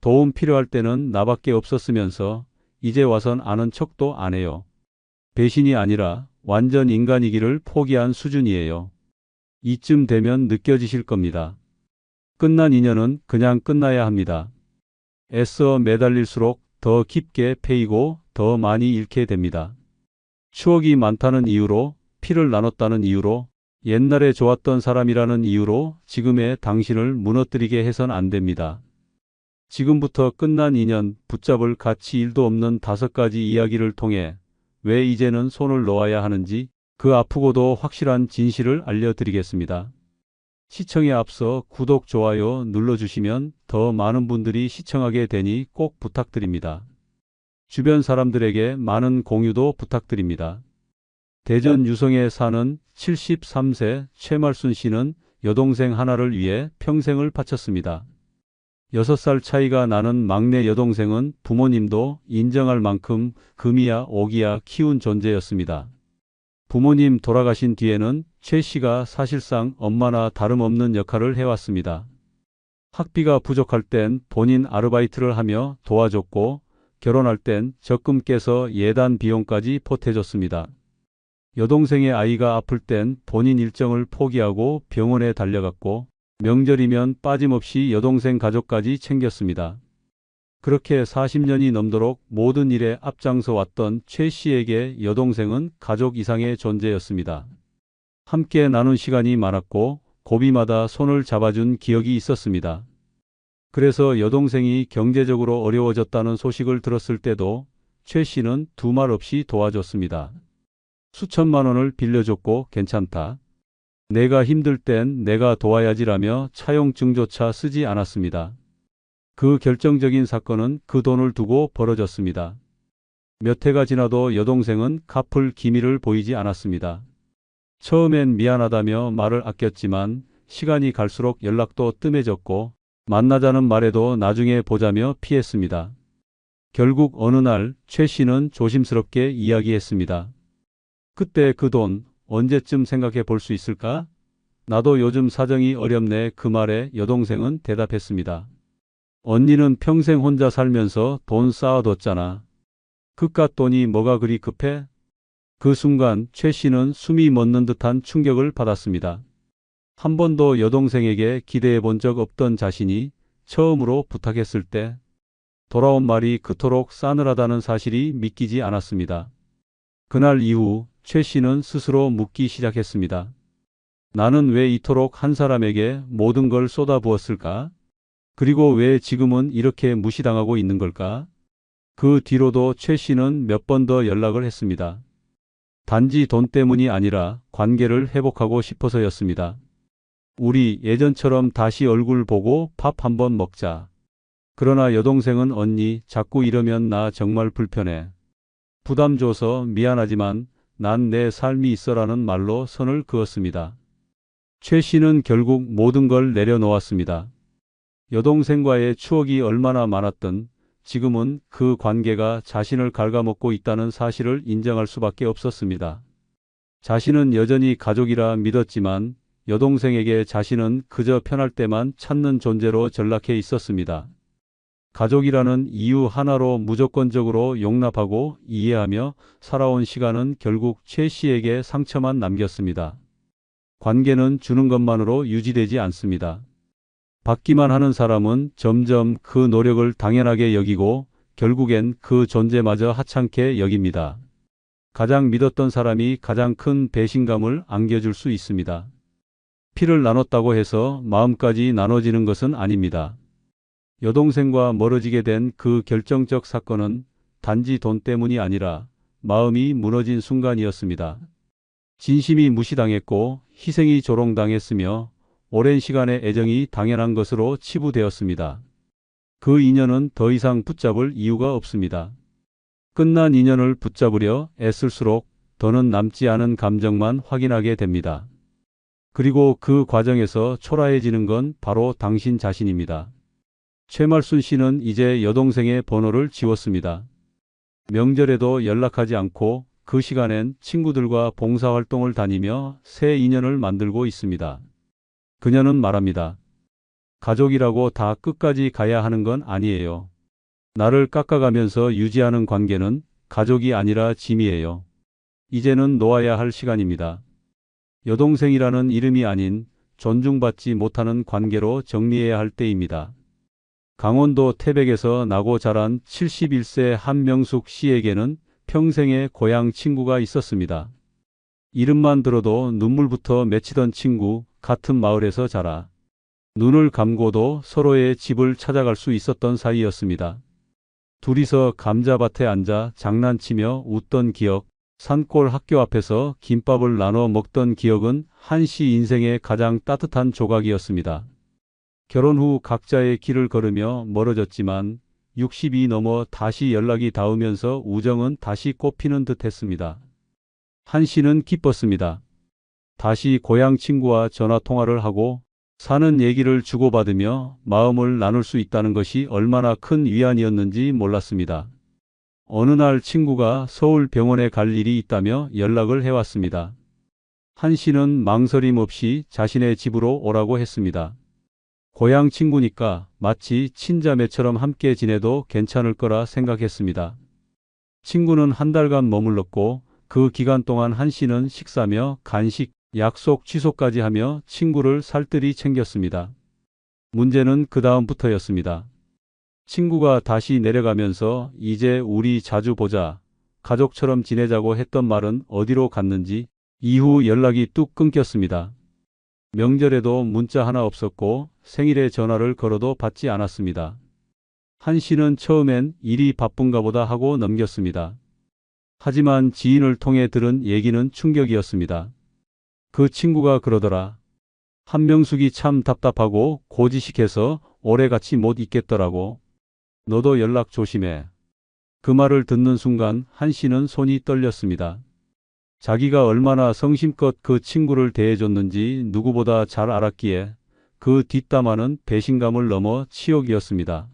도움 필요할 때는 나밖에 없었으면서 이제 와선 아는 척도 안 해요. 배신이 아니라 완전 인간이기를 포기한 수준이에요. 이쯤 되면 느껴지실 겁니다. 끝난 인연은 그냥 끝나야 합니다. 애써 매달릴수록 더 깊게 패이고 더 많이 잃게 됩니다. 추억이 많다는 이유로, 피를 나눴다는 이유로, 옛날에 좋았던 사람이라는 이유로 지금의 당신을 무너뜨리게 해선 안 됩니다. 지금부터 끝난 인연, 붙잡을 가치 1도 없는 5가지 이야기를 통해 왜 이제는 손을 놓아야 하는지 그 아프고도 확실한 진실을 알려드리겠습니다. 시청에 앞서 구독, 좋아요 눌러주시면 더 많은 분들이 시청하게 되니 꼭 부탁드립니다. 주변 사람들에게 많은 공유도 부탁드립니다. 대전 유성에 사는 73세 최말순 씨는 여동생 하나를 위해 평생을 바쳤습니다. 6살 차이가 나는 막내 여동생은 부모님도 인정할 만큼 금이야 오기야 키운 존재였습니다. 부모님 돌아가신 뒤에는 최 씨가 사실상 엄마나 다름없는 역할을 해왔습니다. 학비가 부족할 땐 본인 아르바이트를 하며 도와줬고 결혼할 땐 적금 깨서 예단 비용까지 보태줬습니다. 여동생의 아이가 아플 땐 본인 일정을 포기하고 병원에 달려갔고 명절이면 빠짐없이 여동생 가족까지 챙겼습니다. 그렇게 40년이 넘도록 모든 일에 앞장서 왔던 최 씨에게 여동생은 가족 이상의 존재였습니다. 함께 나눈 시간이 많았고 고비마다 손을 잡아준 기억이 있었습니다. 그래서 여동생이 경제적으로 어려워졌다는 소식을 들었을 때도 최 씨는 두 말 없이 도와줬습니다. 수천만 원을 빌려줬고 괜찮다. 내가 힘들 땐 내가 도와야지라며 차용증조차 쓰지 않았습니다. 그 결정적인 사건은 그 돈을 두고 벌어졌습니다. 몇 해가 지나도 여동생은 갚을 기미를 보이지 않았습니다. 처음엔 미안하다며 말을 아꼈지만 시간이 갈수록 연락도 뜸해졌고 만나자는 말에도 나중에 보자며 피했습니다. 결국 어느 날 최 씨는 조심스럽게 이야기했습니다. 그때 그 돈 언제쯤 생각해 볼 수 있을까? 나도 요즘 사정이 어렵네. 그 말에 여동생은 대답했습니다. 언니는 평생 혼자 살면서 돈 쌓아뒀잖아. 그깟 돈이 뭐가 그리 급해? 그 순간 최 씨는 숨이 멎는 듯한 충격을 받았습니다. 한 번도 여동생에게 기대해 본 적 없던 자신이 처음으로 부탁했을 때 돌아온 말이 그토록 싸늘하다는 사실이 믿기지 않았습니다. 그날 이후 최 씨는 스스로 묻기 시작했습니다. 나는 왜 이토록 한 사람에게 모든 걸 쏟아부었을까? 그리고 왜 지금은 이렇게 무시당하고 있는 걸까? 그 뒤로도 최 씨는 몇 번 더 연락을 했습니다. 단지 돈 때문이 아니라 관계를 회복하고 싶어서였습니다. 우리 예전처럼 다시 얼굴 보고 밥 한번 먹자. 그러나 여동생은 언니 자꾸 이러면 나 정말 불편해. 부담 줘서 미안하지만 난 내 삶이 있어라는 말로 선을 그었습니다. 최 씨는 결국 모든 걸 내려놓았습니다. 여동생과의 추억이 얼마나 많았든 지금은 그 관계가 자신을 갉아먹고 있다는 사실을 인정할 수밖에 없었습니다. 자신은 여전히 가족이라 믿었지만 여동생에게 자신은 그저 편할 때만 찾는 존재로 전락해 있었습니다. 가족이라는 이유 하나로 무조건적으로 용납하고 이해하며 살아온 시간은 결국 최 씨에게 상처만 남겼습니다. 관계는 주는 것만으로 유지되지 않습니다. 받기만 하는 사람은 점점 그 노력을 당연하게 여기고 결국엔 그 존재마저 하찮게 여깁니다. 가장 믿었던 사람이 가장 큰 배신감을 안겨줄 수 있습니다. 피를 나눴다고 해서 마음까지 나눠지는 것은 아닙니다. 여동생과 멀어지게 된 그 결정적 사건은 단지 돈 때문이 아니라 마음이 무너진 순간이었습니다. 진심이 무시당했고 희생이 조롱당했으며 오랜 시간의 애정이 당연한 것으로 치부되었습니다. 그 인연은 더 이상 붙잡을 이유가 없습니다. 끝난 인연을 붙잡으려 애쓸수록 더는 남지 않은 감정만 확인하게 됩니다. 그리고 그 과정에서 초라해지는 건 바로 당신 자신입니다. 최말순 씨는 이제 여동생의 번호를 지웠습니다. 명절에도 연락하지 않고 그 시간엔 친구들과 봉사활동을 다니며 새 인연을 만들고 있습니다. 그녀는 말합니다. 가족이라고 다 끝까지 가야 하는 건 아니에요. 나를 깎아가면서 유지하는 관계는 가족이 아니라 짐이에요. 이제는 놓아야 할 시간입니다. 여동생이라는 이름이 아닌 존중받지 못하는 관계로 정리해야 할 때입니다. 강원도 태백에서 나고 자란 71세 한명숙 씨에게는 평생의 고향 친구가 있었습니다. 이름만 들어도 눈물부터 맺히던 친구, 같은 마을에서 자라 눈을 감고도 서로의 집을 찾아갈 수 있었던 사이였습니다. 둘이서 감자밭에 앉아 장난치며 웃던 기억, 산골 학교 앞에서 김밥을 나눠 먹던 기억은 한 씨 인생의 가장 따뜻한 조각이었습니다. 결혼 후 각자의 길을 걸으며 멀어졌지만 60이 넘어 다시 연락이 닿으면서 우정은 다시 꽃피는 듯 했습니다. 한 씨는 기뻤습니다. 다시 고향 친구와 전화 통화를 하고 사는 얘기를 주고받으며 마음을 나눌 수 있다는 것이 얼마나 큰 위안이었는지 몰랐습니다. 어느 날 친구가 서울 병원에 갈 일이 있다며 연락을 해왔습니다. 한 씨는 망설임 없이 자신의 집으로 오라고 했습니다. 고향 친구니까 마치 친자매처럼 함께 지내도 괜찮을 거라 생각했습니다. 친구는 한 달간 머물렀고 그 기간 동안 한 씨는 식사며 간식, 약속 취소까지 하며 친구를 살뜰히 챙겼습니다. 문제는 그 다음부터였습니다. 친구가 다시 내려가면서 이제 우리 자주 보자, 가족처럼 지내자고 했던 말은 어디로 갔는지 이후 연락이 뚝 끊겼습니다. 명절에도 문자 하나 없었고 생일에 전화를 걸어도 받지 않았습니다. 한 씨는 처음엔 일이 바쁜가 보다 하고 넘겼습니다. 하지만 지인을 통해 들은 얘기는 충격이었습니다. 그 친구가 그러더라. 한명숙이 참 답답하고 고지식해서 오래 같이 못 있겠더라고. 너도 연락 조심해. 그 말을 듣는 순간 한 씨는 손이 떨렸습니다. 자기가 얼마나 성심껏 그 친구를 대해줬는지 누구보다 잘 알았기에 그 뒷담화는 배신감을 넘어 치욕이었습니다.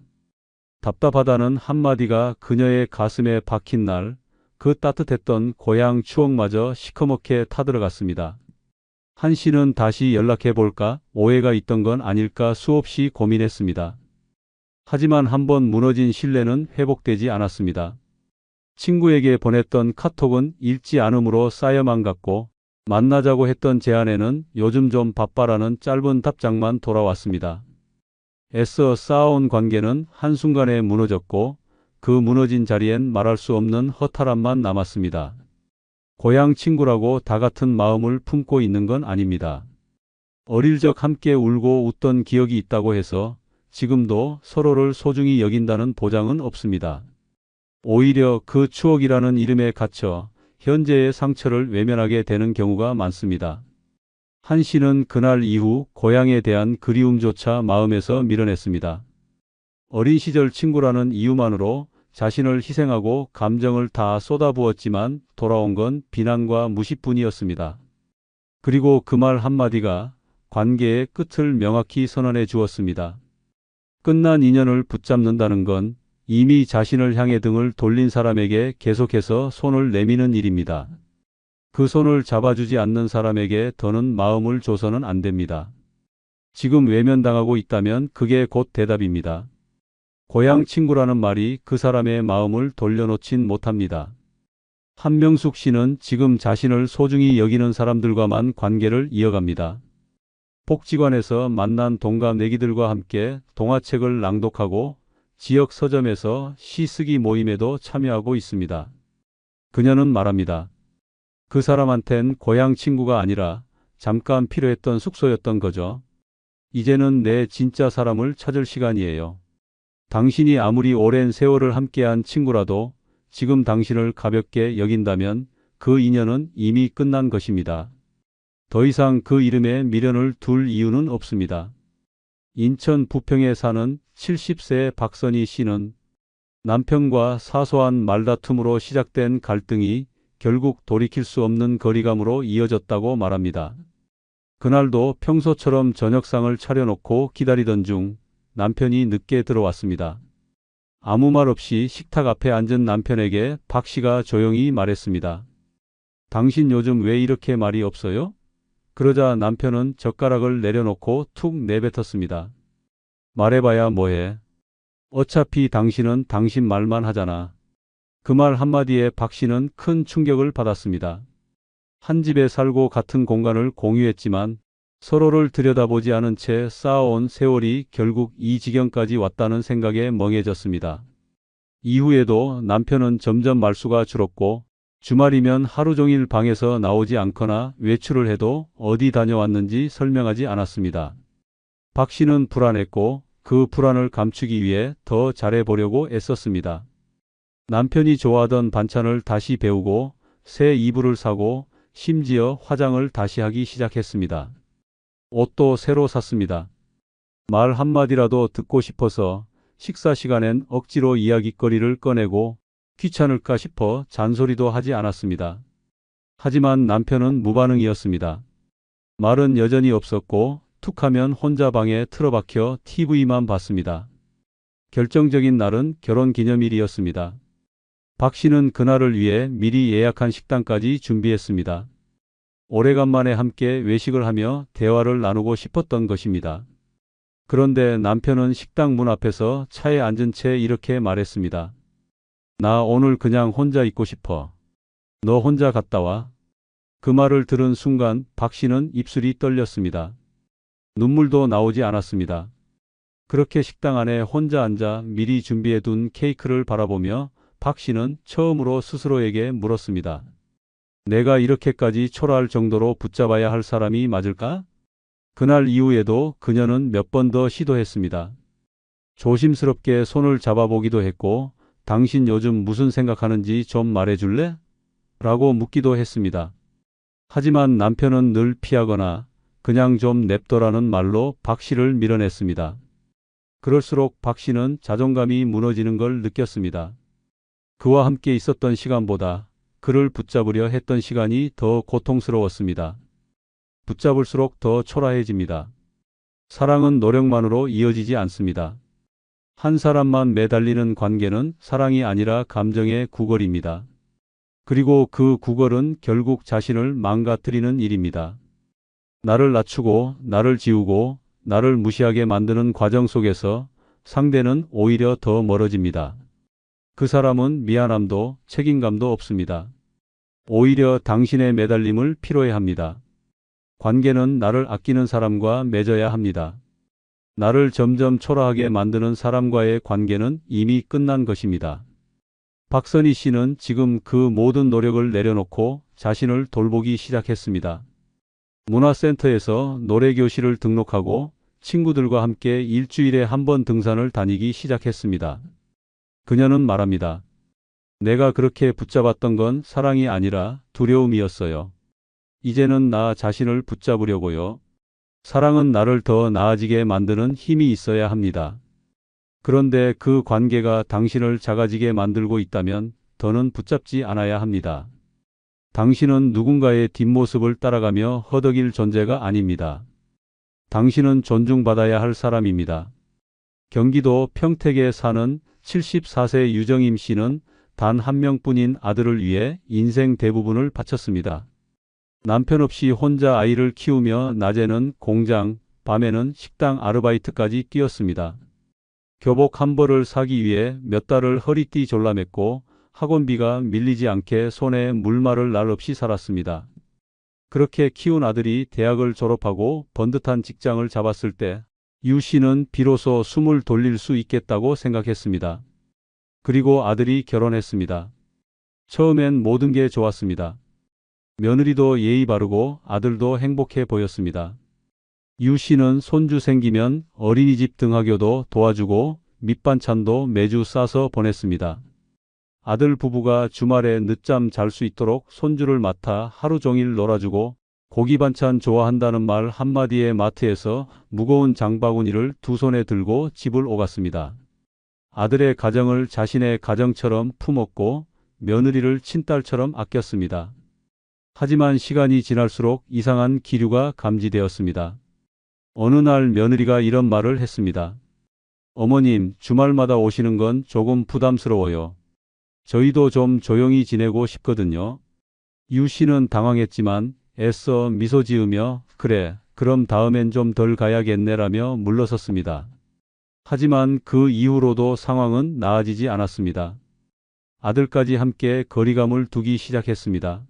답답하다는 한마디가 그녀의 가슴에 박힌 날, 그 따뜻했던 고향 추억마저 시커멓게 타들어갔습니다. 한 씨는 다시 연락해볼까, 오해가 있던 건 아닐까 수없이 고민했습니다. 하지만 한번 무너진 신뢰는 회복되지 않았습니다. 친구에게 보냈던 카톡은 읽지 않음으로 쌓여만 갔고, 만나자고 했던 제안에는 요즘 좀 바빠라는 짧은 답장만 돌아왔습니다. 애써 쌓아온 관계는 한순간에 무너졌고, 그 무너진 자리엔 말할 수 없는 허탈함만 남았습니다. 고향 친구라고 다 같은 마음을 품고 있는 건 아닙니다. 어릴 적 함께 울고 웃던 기억이 있다고 해서 지금도 서로를 소중히 여긴다는 보장은 없습니다. 오히려 그 추억이라는 이름에 갇혀 현재의 상처를 외면하게 되는 경우가 많습니다. 한 씨는 그날 이후 고향에 대한 그리움조차 마음에서 밀어냈습니다. 어린 시절 친구라는 이유만으로 자신을 희생하고 감정을 다 쏟아부었지만 돌아온 건 비난과 무시뿐이었습니다. 그리고 그 말 한마디가 관계의 끝을 명확히 선언해 주었습니다. 끝난 인연을 붙잡는다는 건 이미 자신을 향해 등을 돌린 사람에게 계속해서 손을 내미는 일입니다. 그 손을 잡아주지 않는 사람에게 더는 마음을 줘서는 안 됩니다. 지금 외면당하고 있다면 그게 곧 대답입니다. 고향 친구라는 말이 그 사람의 마음을 돌려놓진 못합니다. 한명숙 씨는 지금 자신을 소중히 여기는 사람들과만 관계를 이어갑니다. 복지관에서 만난 동갑내기들과 함께 동화책을 낭독하고 지역 서점에서 시쓰기 모임에도 참여하고 있습니다. 그녀는 말합니다. 그 사람한텐 고향 친구가 아니라 잠깐 필요했던 숙소였던 거죠. 이제는 내 진짜 사람을 찾을 시간이에요. 당신이 아무리 오랜 세월을 함께한 친구라도 지금 당신을 가볍게 여긴다면 그 인연은 이미 끝난 것입니다. 더 이상 그 이름에 미련을 둘 이유는 없습니다. 인천 부평에 사는 70세 박선희 씨는 남편과 사소한 말다툼으로 시작된 갈등이 결국 돌이킬 수 없는 거리감으로 이어졌다고 말합니다. 그날도 평소처럼 저녁상을 차려놓고 기다리던 중 남편이 늦게 들어왔습니다. 아무 말 없이 식탁 앞에 앉은 남편에게 박 씨가 조용히 말했습니다. 당신 요즘 왜 이렇게 말이 없어요? 그러자 남편은 젓가락을 내려놓고 툭 내뱉었습니다. 말해봐야 뭐해. 어차피 당신은 당신 말만 하잖아. 그 말 한마디에 박 씨는 큰 충격을 받았습니다. 한 집에 살고 같은 공간을 공유했지만 서로를 들여다보지 않은 채 쌓아온 세월이 결국 이 지경까지 왔다는 생각에 멍해졌습니다. 이후에도 남편은 점점 말수가 줄었고 주말이면 하루 종일 방에서 나오지 않거나 외출을 해도 어디 다녀왔는지 설명하지 않았습니다. 박 씨는 불안했고 그 불안을 감추기 위해 더 잘해보려고 애썼습니다. 남편이 좋아하던 반찬을 다시 배우고 새 이불을 사고 심지어 화장을 다시 하기 시작했습니다. 옷도 새로 샀습니다. 말 한마디라도 듣고 싶어서 식사 시간엔 억지로 이야깃거리를 꺼내고 귀찮을까 싶어 잔소리도 하지 않았습니다. 하지만 남편은 무반응이었습니다. 말은 여전히 없었고 툭하면 혼자 방에 틀어박혀 TV만 봤습니다. 결정적인 날은 결혼기념일이었습니다. 박 씨는 그날을 위해 미리 예약한 식당까지 준비했습니다. 오래간만에 함께 외식을 하며 대화를 나누고 싶었던 것입니다. 그런데 남편은 식당 문 앞에서 차에 앉은 채 이렇게 말했습니다. 나 오늘 그냥 혼자 있고 싶어. 너 혼자 갔다 와. 그 말을 들은 순간 박 씨는 입술이 떨렸습니다. 눈물도 나오지 않았습니다. 그렇게 식당 안에 혼자 앉아 미리 준비해둔 케이크를 바라보며 박 씨는 처음으로 스스로에게 물었습니다. 내가 이렇게까지 초라할 정도로 붙잡아야 할 사람이 맞을까? 그날 이후에도 그녀는 몇 번 더 시도했습니다. 조심스럽게 손을 잡아보기도 했고 당신 요즘 무슨 생각하는지 좀 말해줄래? 라고 묻기도 했습니다. 하지만 남편은 늘 피하거나 그냥 좀 냅둬라는 말로 박 씨를 밀어냈습니다. 그럴수록 박 씨는 자존감이 무너지는 걸 느꼈습니다. 그와 함께 있었던 시간보다 그를 붙잡으려 했던 시간이 더 고통스러웠습니다. 붙잡을수록 더 초라해집니다. 사랑은 노력만으로 이어지지 않습니다. 한 사람만 매달리는 관계는 사랑이 아니라 감정의 구걸입니다. 그리고 그 구걸은 결국 자신을 망가뜨리는 일입니다. 나를 낮추고 나를 지우고 나를 무시하게 만드는 과정 속에서 상대는 오히려 더 멀어집니다. 그 사람은 미안함도 책임감도 없습니다. 오히려 당신의 매달림을 필요해합니다. 관계는 나를 아끼는 사람과 맺어야 합니다. 나를 점점 초라하게 만드는 사람과의 관계는 이미 끝난 것입니다. 박선희 씨는 지금 그 모든 노력을 내려놓고 자신을 돌보기 시작했습니다. 문화센터에서 노래교실을 등록하고 친구들과 함께 일주일에 한 번 등산을 다니기 시작했습니다. 그녀는 말합니다. 내가 그렇게 붙잡았던 건 사랑이 아니라 두려움이었어요. 이제는 나 자신을 붙잡으려고요. 사랑은 나를 더 나아지게 만드는 힘이 있어야 합니다. 그런데 그 관계가 당신을 작아지게 만들고 있다면 더는 붙잡지 않아야 합니다. 당신은 누군가의 뒷모습을 따라가며 허덕일 존재가 아닙니다. 당신은 존중받아야 할 사람입니다. 경기도 평택에 사는 74세 유정임 씨는 단 한 명뿐인 아들을 위해 인생 대부분을 바쳤습니다. 남편 없이 혼자 아이를 키우며 낮에는 공장, 밤에는 식당 아르바이트까지 뛰었습니다. 교복 한 벌을 사기 위해 몇 달을 허리띠 졸라맸고 학원비가 밀리지 않게 손에 물말을 날 없이 살았습니다. 그렇게 키운 아들이 대학을 졸업하고 번듯한 직장을 잡았을 때 유 씨는 비로소 숨을 돌릴 수 있겠다고 생각했습니다. 그리고 아들이 결혼했습니다. 처음엔 모든 게 좋았습니다. 며느리도 예의 바르고 아들도 행복해 보였습니다. 유 씨는 손주 생기면 어린이집 등하교도 도와주고 밑반찬도 매주 싸서 보냈습니다. 아들 부부가 주말에 늦잠 잘 수 있도록 손주를 맡아 하루 종일 놀아주고 고기 반찬 좋아한다는 말 한마디에 마트에서 무거운 장바구니를 두 손에 들고 집을 오갔습니다. 아들의 가정을 자신의 가정처럼 품었고 며느리를 친딸처럼 아꼈습니다. 하지만 시간이 지날수록 이상한 기류가 감지되었습니다. 어느 날 며느리가 이런 말을 했습니다. 어머님, 주말마다 오시는 건 조금 부담스러워요. 저희도 좀 조용히 지내고 싶거든요. 유 씨는 당황했지만 애써 미소 지으며 그래, 그럼 다음엔 좀 덜 가야겠네라며 물러섰습니다. 하지만 그 이후로도 상황은 나아지지 않았습니다. 아들까지 함께 거리감을 두기 시작했습니다.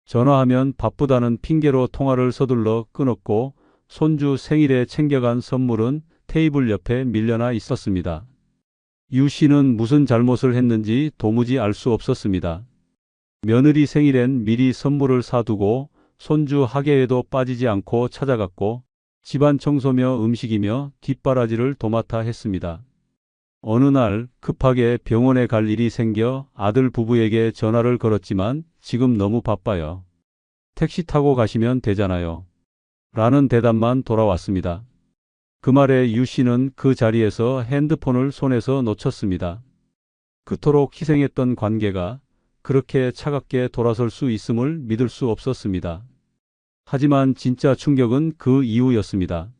전화하면 바쁘다는 핑계로 통화를 서둘러 끊었고 손주 생일에 챙겨간 선물은 테이블 옆에 밀려나 있었습니다. 유 씨는 무슨 잘못을 했는지 도무지 알 수 없었습니다. 며느리 생일엔 미리 선물을 사두고 손주 학예에도 빠지지 않고 찾아갔고 집안 청소며 음식이며 뒷바라지를 도맡아 했습니다. 어느 날 급하게 병원에 갈 일이 생겨 아들 부부에게 전화를 걸었지만 지금 너무 바빠요. 택시 타고 가시면 되잖아요. 라는 대답만 돌아왔습니다. 그 말에 유 씨는 그 자리에서 핸드폰을 손에서 놓쳤습니다. 그토록 희생했던 관계가 그렇게 차갑게 돌아설 수 있음을 믿을 수 없었습니다. 하지만 진짜 충격은 그 이후였습니다.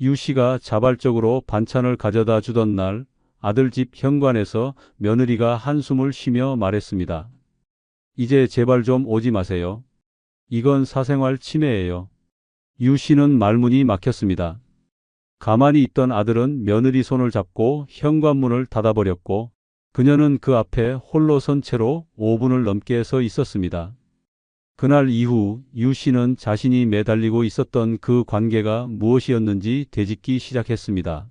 유 씨가 자발적으로 반찬을 가져다 주던 날 아들 집 현관에서 며느리가 한숨을 쉬며 말했습니다. 이제 제발 좀 오지 마세요. 이건 사생활 침해예요. 유 씨는 말문이 막혔습니다. 가만히 있던 아들은 며느리 손을 잡고 현관문을 닫아버렸고 그녀는 그 앞에 홀로 선 채로 5분을 넘게 서 있었습니다. 그날 이후 유 씨는 자신이 매달리고 있었던 그 관계가 무엇이었는지 되짚기 시작했습니다.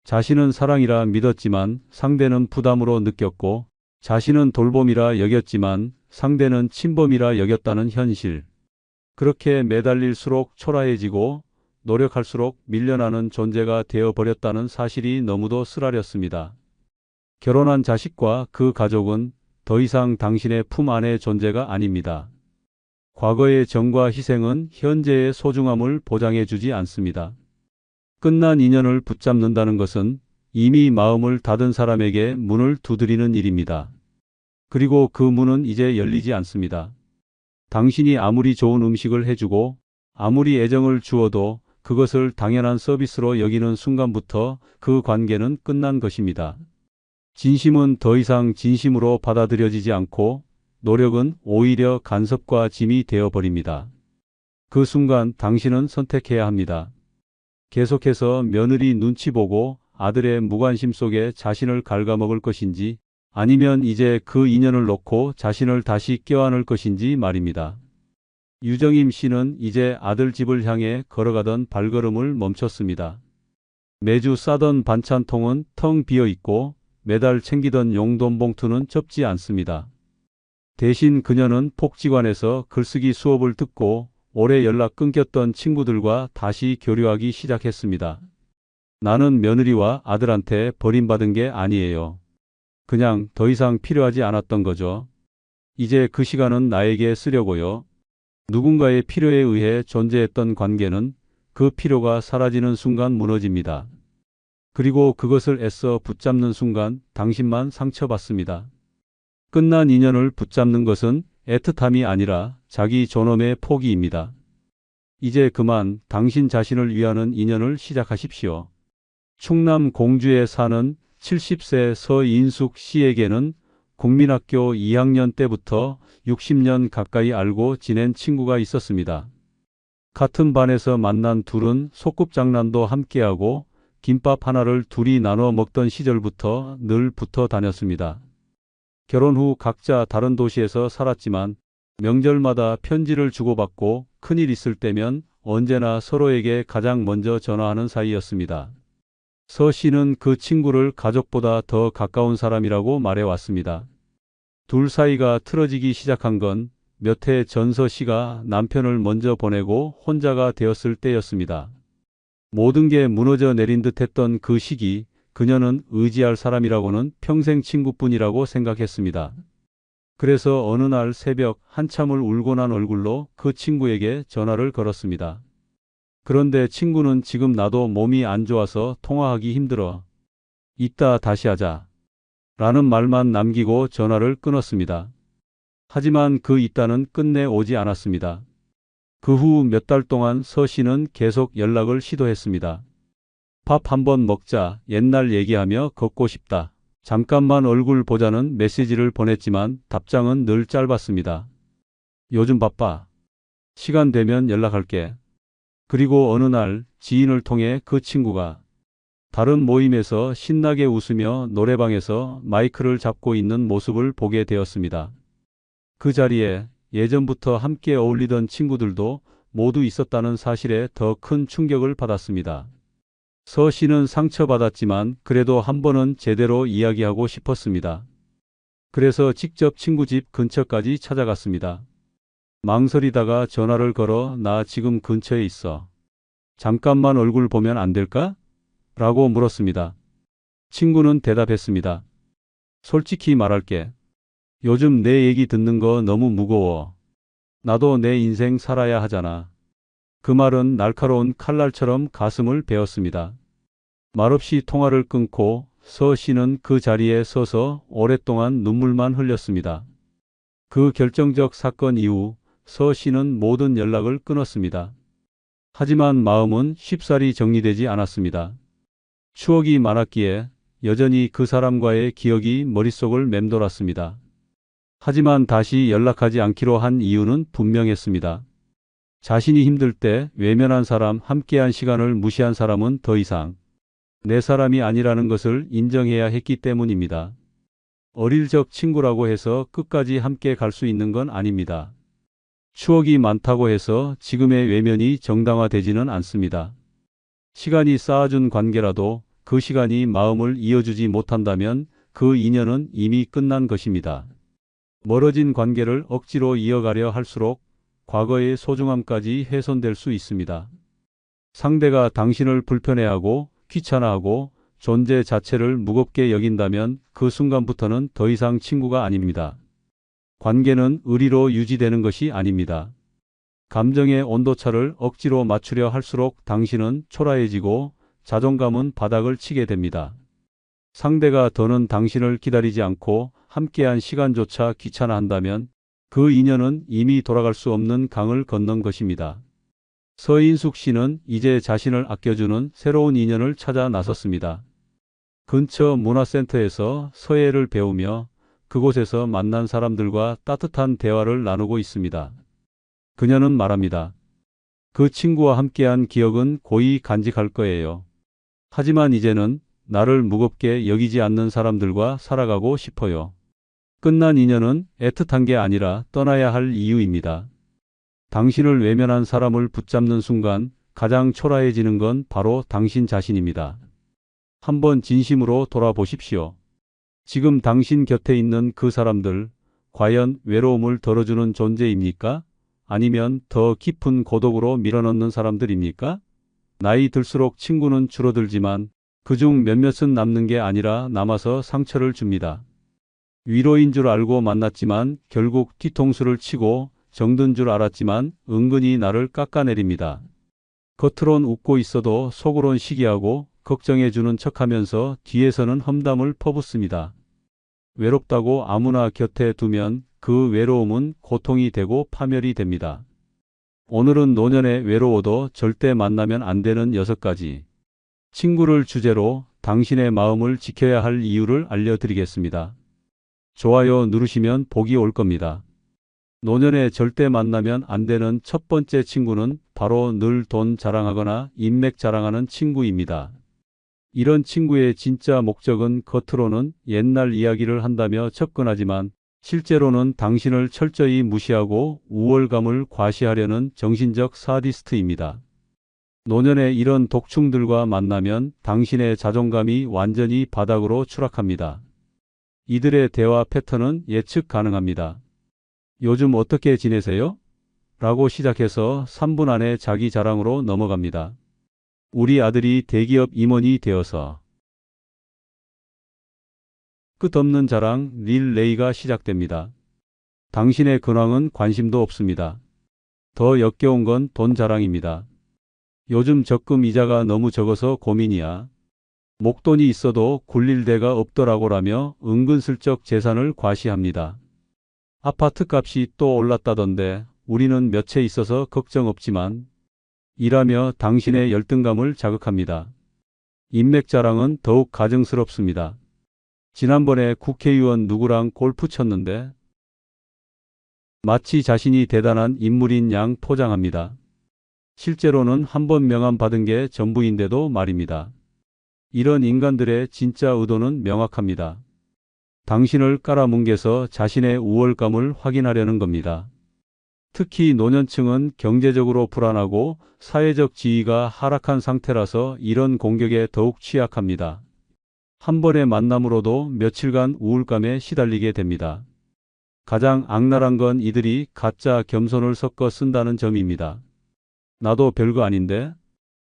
자신은 사랑이라 믿었지만 상대는 부담으로 느꼈고 자신은 돌봄이라 여겼지만 상대는 침범이라 여겼다는 현실. 그렇게 매달릴수록 초라해지고 노력할수록 밀려나는 존재가 되어버렸다는 사실이 너무도 쓰라렸습니다. 결혼한 자식과 그 가족은 더 이상 당신의 품 안의 존재가 아닙니다. 과거의 정과 희생은 현재의 소중함을 보장해주지 않습니다. 끝난 인연을 붙잡는다는 것은 이미 마음을 닫은 사람에게 문을 두드리는 일입니다. 그리고 그 문은 이제 열리지 않습니다. 당신이 아무리 좋은 음식을 해주고 아무리 애정을 주어도 그것을 당연한 서비스로 여기는 순간부터 그 관계는 끝난 것입니다. 진심은 더 이상 진심으로 받아들여지지 않고 노력은 오히려 간섭과 짐이 되어버립니다. 그 순간 당신은 선택해야 합니다. 계속해서 며느리 눈치 보고 아들의 무관심 속에 자신을 갉아먹을 것인지 아니면 이제 그 인연을 놓고 자신을 다시 껴안을 것인지 말입니다. 유정임 씨는 이제 아들 집을 향해 걸어가던 발걸음을 멈췄습니다. 매주 싸던 반찬통은 텅 비어 있고 매달 챙기던 용돈 봉투는 접지 않습니다. 대신 그녀는 복지관에서 글쓰기 수업을 듣고 오래 연락 끊겼던 친구들과 다시 교류하기 시작했습니다. 나는 며느리와 아들한테 버림받은 게 아니에요. 그냥 더 이상 필요하지 않았던 거죠. 이제 그 시간은 나에게 쓰려고요. 누군가의 필요에 의해 존재했던 관계는 그 필요가 사라지는 순간 무너집니다. 그리고 그것을 애써 붙잡는 순간 당신만 상처받습니다. 끝난 인연을 붙잡는 것은 애틋함이 아니라 자기 존엄의 포기입니다. 이제 그만 당신 자신을 위하는 인연을 시작하십시오. 충남 공주에 사는 70세 서인숙 씨에게는 국민학교 2학년 때부터 60년 가까이 알고 지낸 친구가 있었습니다. 같은 반에서 만난 둘은 소꿉장난도 함께하고 김밥 하나를 둘이 나눠 먹던 시절부터 늘 붙어 다녔습니다. 결혼 후 각자 다른 도시에서 살았지만 명절마다 편지를 주고받고 큰일 있을 때면 언제나 서로에게 가장 먼저 전화하는 사이였습니다. 서 씨는 그 친구를 가족보다 더 가까운 사람이라고 말해왔습니다. 둘 사이가 틀어지기 시작한 건 몇 해 전 서 씨가 남편을 먼저 보내고 혼자가 되었을 때였습니다. 모든 게 무너져 내린 듯 했던 그 시기, 그녀는 의지할 사람이라고는 평생 친구뿐이라고 생각했습니다. 그래서 어느 날 새벽 한참을 울고 난 얼굴로 그 친구에게 전화를 걸었습니다. 그런데 친구는 지금 나도 몸이 안 좋아서 통화하기 힘들어. 이따 다시 하자. 라는 말만 남기고 전화를 끊었습니다. 하지만 그 이따는 끝내 오지 않았습니다. 그 후 몇 달 동안 서 씨는 계속 연락을 시도했습니다. 밥 한번 먹자, 옛날 얘기하며 걷고 싶다. 잠깐만 얼굴 보자는 메시지를 보냈지만 답장은 늘 짧았습니다. 요즘 바빠. 시간 되면 연락할게. 그리고 어느 날 지인을 통해 그 친구가 다른 모임에서 신나게 웃으며 노래방에서 마이크를 잡고 있는 모습을 보게 되었습니다. 그 자리에 예전부터 함께 어울리던 친구들도 모두 있었다는 사실에 더 큰 충격을 받았습니다. 서 씨는 상처받았지만 그래도 한 번은 제대로 이야기하고 싶었습니다. 그래서 직접 친구 집 근처까지 찾아갔습니다. 망설이다가 전화를 걸어 나 지금 근처에 있어. 잠깐만 얼굴 보면 안 될까? 라고 물었습니다. 친구는 대답했습니다. 솔직히 말할게. 요즘 내 얘기 듣는 거 너무 무거워. 나도 내 인생 살아야 하잖아. 그 말은 날카로운 칼날처럼 가슴을 베었습니다. 말없이 통화를 끊고 서 씨는 그 자리에 서서 오랫동안 눈물만 흘렸습니다. 그 결정적 사건 이후 서 씨는 모든 연락을 끊었습니다. 하지만 마음은 쉽사리 정리되지 않았습니다. 추억이 많았기에 여전히 그 사람과의 기억이 머릿속을 맴돌았습니다. 하지만 다시 연락하지 않기로 한 이유는 분명했습니다. 자신이 힘들 때 외면한 사람, 함께한 시간을 무시한 사람은 더 이상 내 사람이 아니라는 것을 인정해야 했기 때문입니다. 어릴 적 친구라고 해서 끝까지 함께 갈 수 있는 건 아닙니다. 추억이 많다고 해서 지금의 외면이 정당화되지는 않습니다. 시간이 쌓아준 관계라도 그 시간이 마음을 이어주지 못한다면 그 인연은 이미 끝난 것입니다. 멀어진 관계를 억지로 이어가려 할수록 과거의 소중함까지 훼손될 수 있습니다. 상대가 당신을 불편해하고 귀찮아하고 존재 자체를 무겁게 여긴다면 그 순간부터는 더 이상 친구가 아닙니다. 관계는 의리로 유지되는 것이 아닙니다. 감정의 온도차를 억지로 맞추려 할수록 당신은 초라해지고 자존감은 바닥을 치게 됩니다. 상대가 더는 당신을 기다리지 않고 함께한 시간조차 귀찮아한다면 그 인연은 이미 돌아갈 수 없는 강을 건넌 것입니다. 서인숙 씨는 이제 자신을 아껴주는 새로운 인연을 찾아 나섰습니다. 근처 문화센터에서 서예를 배우며 그곳에서 만난 사람들과 따뜻한 대화를 나누고 있습니다. 그녀는 말합니다. 그 친구와 함께한 기억은 고이 간직할 거예요. 하지만 이제는 나를 무겁게 여기지 않는 사람들과 살아가고 싶어요. 끝난 인연은 애틋한 게 아니라 떠나야 할 이유입니다. 당신을 외면한 사람을 붙잡는 순간 가장 초라해지는 건 바로 당신 자신입니다. 한번 진심으로 돌아보십시오. 지금 당신 곁에 있는 그 사람들, 과연 외로움을 덜어주는 존재입니까? 아니면 더 깊은 고독으로 밀어넣는 사람들입니까? 나이 들수록 친구는 줄어들지만 그중 몇몇은 남는 게 아니라 남아서 상처를 줍니다. 위로인 줄 알고 만났지만 결국 뒤통수를 치고 정든 줄 알았지만 은근히 나를 깎아내립니다. 겉으론 웃고 있어도 속으론 시기하고 걱정해주는 척하면서 뒤에서는 험담을 퍼붓습니다. 외롭다고 아무나 곁에 두면 그 외로움은 고통이 되고 파멸이 됩니다. 오늘은 노년에 외로워도 절대 만나면 안 되는 6가지 친구를 주제로 당신의 마음을 지켜야 할 이유를 알려드리겠습니다. 좋아요 누르시면 복이 올 겁니다. 노년에 절대 만나면 안 되는 첫 번째 친구는 바로 늘 돈 자랑하거나 인맥 자랑하는 친구입니다. 이런 친구의 진짜 목적은 겉으로는 옛날 이야기를 한다며 접근하지만 실제로는 당신을 철저히 무시하고 우월감을 과시하려는 정신적 사디스트입니다. 노년에 이런 독충들과 만나면 당신의 자존감이 완전히 바닥으로 추락합니다. 이들의 대화 패턴은 예측 가능합니다. 요즘 어떻게 지내세요? 라고 시작해서 3분 안에 자기 자랑으로 넘어갑니다. 우리 아들이 대기업 임원이 되어서. 끝없는 자랑 릴레이가 시작됩니다. 당신의 근황은 관심도 없습니다. 더 역겨운 건 돈 자랑입니다. 요즘 적금 이자가 너무 적어서 고민이야. 목돈이 있어도 굴릴 데가 없더라고라며 은근슬쩍 재산을 과시합니다. 아파트 값이 또 올랐다던데 우리는 몇 채 있어서 걱정 없지만 이라며 당신의 열등감을 자극합니다. 인맥 자랑은 더욱 가증스럽습니다. 지난번에 국회의원 누구랑 골프 쳤는데 마치 자신이 대단한 인물인 양 포장합니다. 실제로는 한 번 명함 받은 게 전부인데도 말입니다. 이런 인간들의 진짜 의도는 명확합니다. 당신을 깔아뭉개서 자신의 우월감을 확인하려는 겁니다. 특히 노년층은 경제적으로 불안하고 사회적 지위가 하락한 상태라서 이런 공격에 더욱 취약합니다. 한 번의 만남으로도 며칠간 우울감에 시달리게 됩니다. 가장 악랄한 건 이들이 가짜 겸손을 섞어 쓴다는 점입니다. 나도 별거 아닌데?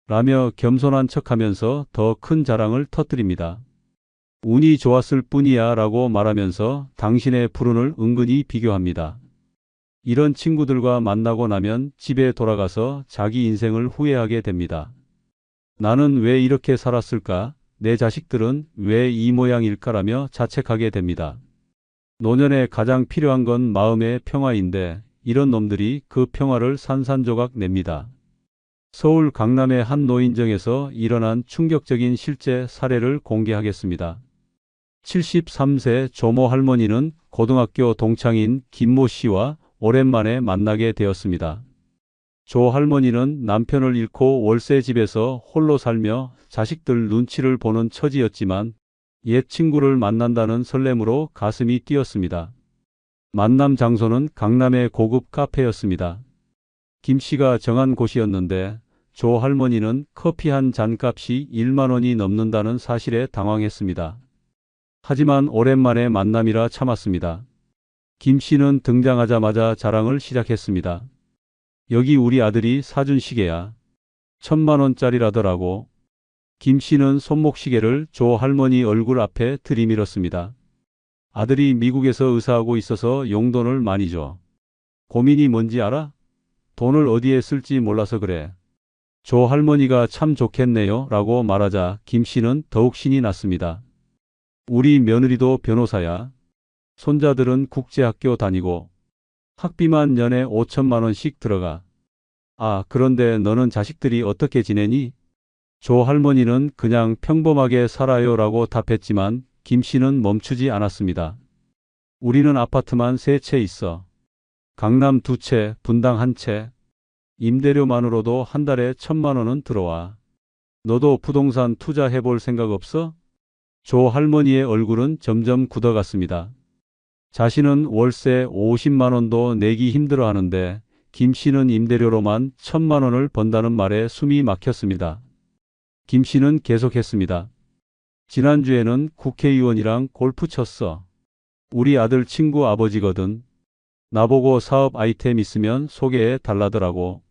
라며 겸손한 척하면서 더 큰 자랑을 터뜨립니다. 운이 좋았을 뿐이야 라고 말하면서 당신의 불운을 은근히 비교합니다. 이런 친구들과 만나고 나면 집에 돌아가서 자기 인생을 후회하게 됩니다. 나는 왜 이렇게 살았을까? 내 자식들은 왜 이 모양일까라며 자책하게 됩니다. 노년에 가장 필요한 건 마음의 평화인데 이런 놈들이 그 평화를 산산조각 냅니다. 서울 강남의 한 노인정에서 일어난 충격적인 실제 사례를 공개하겠습니다. 73세 조모 할머니는 고등학교 동창인 김모 씨와 오랜만에 만나게 되었습니다. 조 할머니는 남편을 잃고 월세 집에서 홀로 살며 자식들 눈치를 보는 처지였지만 옛 친구를 만난다는 설렘으로 가슴이 뛰었습니다. 만남 장소는 강남의 고급 카페였습니다. 김 씨가 정한 곳이었는데 조 할머니는 커피 한 잔값이 1만 원이 넘는다는 사실에 당황했습니다. 하지만 오랜만에 만남이라 참았습니다. 김 씨는 등장하자마자 자랑을 시작했습니다. 여기 우리 아들이 사준 시계야. 1,000만 원짜리라더라고. 김 씨는 손목시계를 조 할머니 얼굴 앞에 들이밀었습니다. 아들이 미국에서 의사하고 있어서 용돈을 많이 줘. 고민이 뭔지 알아? 돈을 어디에 쓸지 몰라서 그래. 조 할머니가 참 좋겠네요 라고 말하자 김 씨는 더욱 신이 났습니다. 우리 며느리도 변호사야. 손자들은 국제학교 다니고 학비만 연에 5천만 원씩 들어가. 아, 그런데 너는 자식들이 어떻게 지내니? 조 할머니는 그냥 평범하게 살아요라고 답했지만 김 씨는 멈추지 않았습니다. 우리는 아파트만 3채 있어. 강남 2채, 분당 1채. 임대료만으로도 한 달에 1,000만 원은 들어와. 너도 부동산 투자해볼 생각 없어? 조 할머니의 얼굴은 점점 굳어갔습니다. 자신은 월세 50만 원도 내기 힘들어하는데 김 씨는 임대료로만 1,000만 원을 번다는 말에 숨이 막혔습니다. 김 씨는 계속했습니다. 지난주에는 국회의원이랑 골프 쳤어. 우리 아들 친구 아버지거든. 나보고 사업 아이템 있으면 소개해 달라더라고.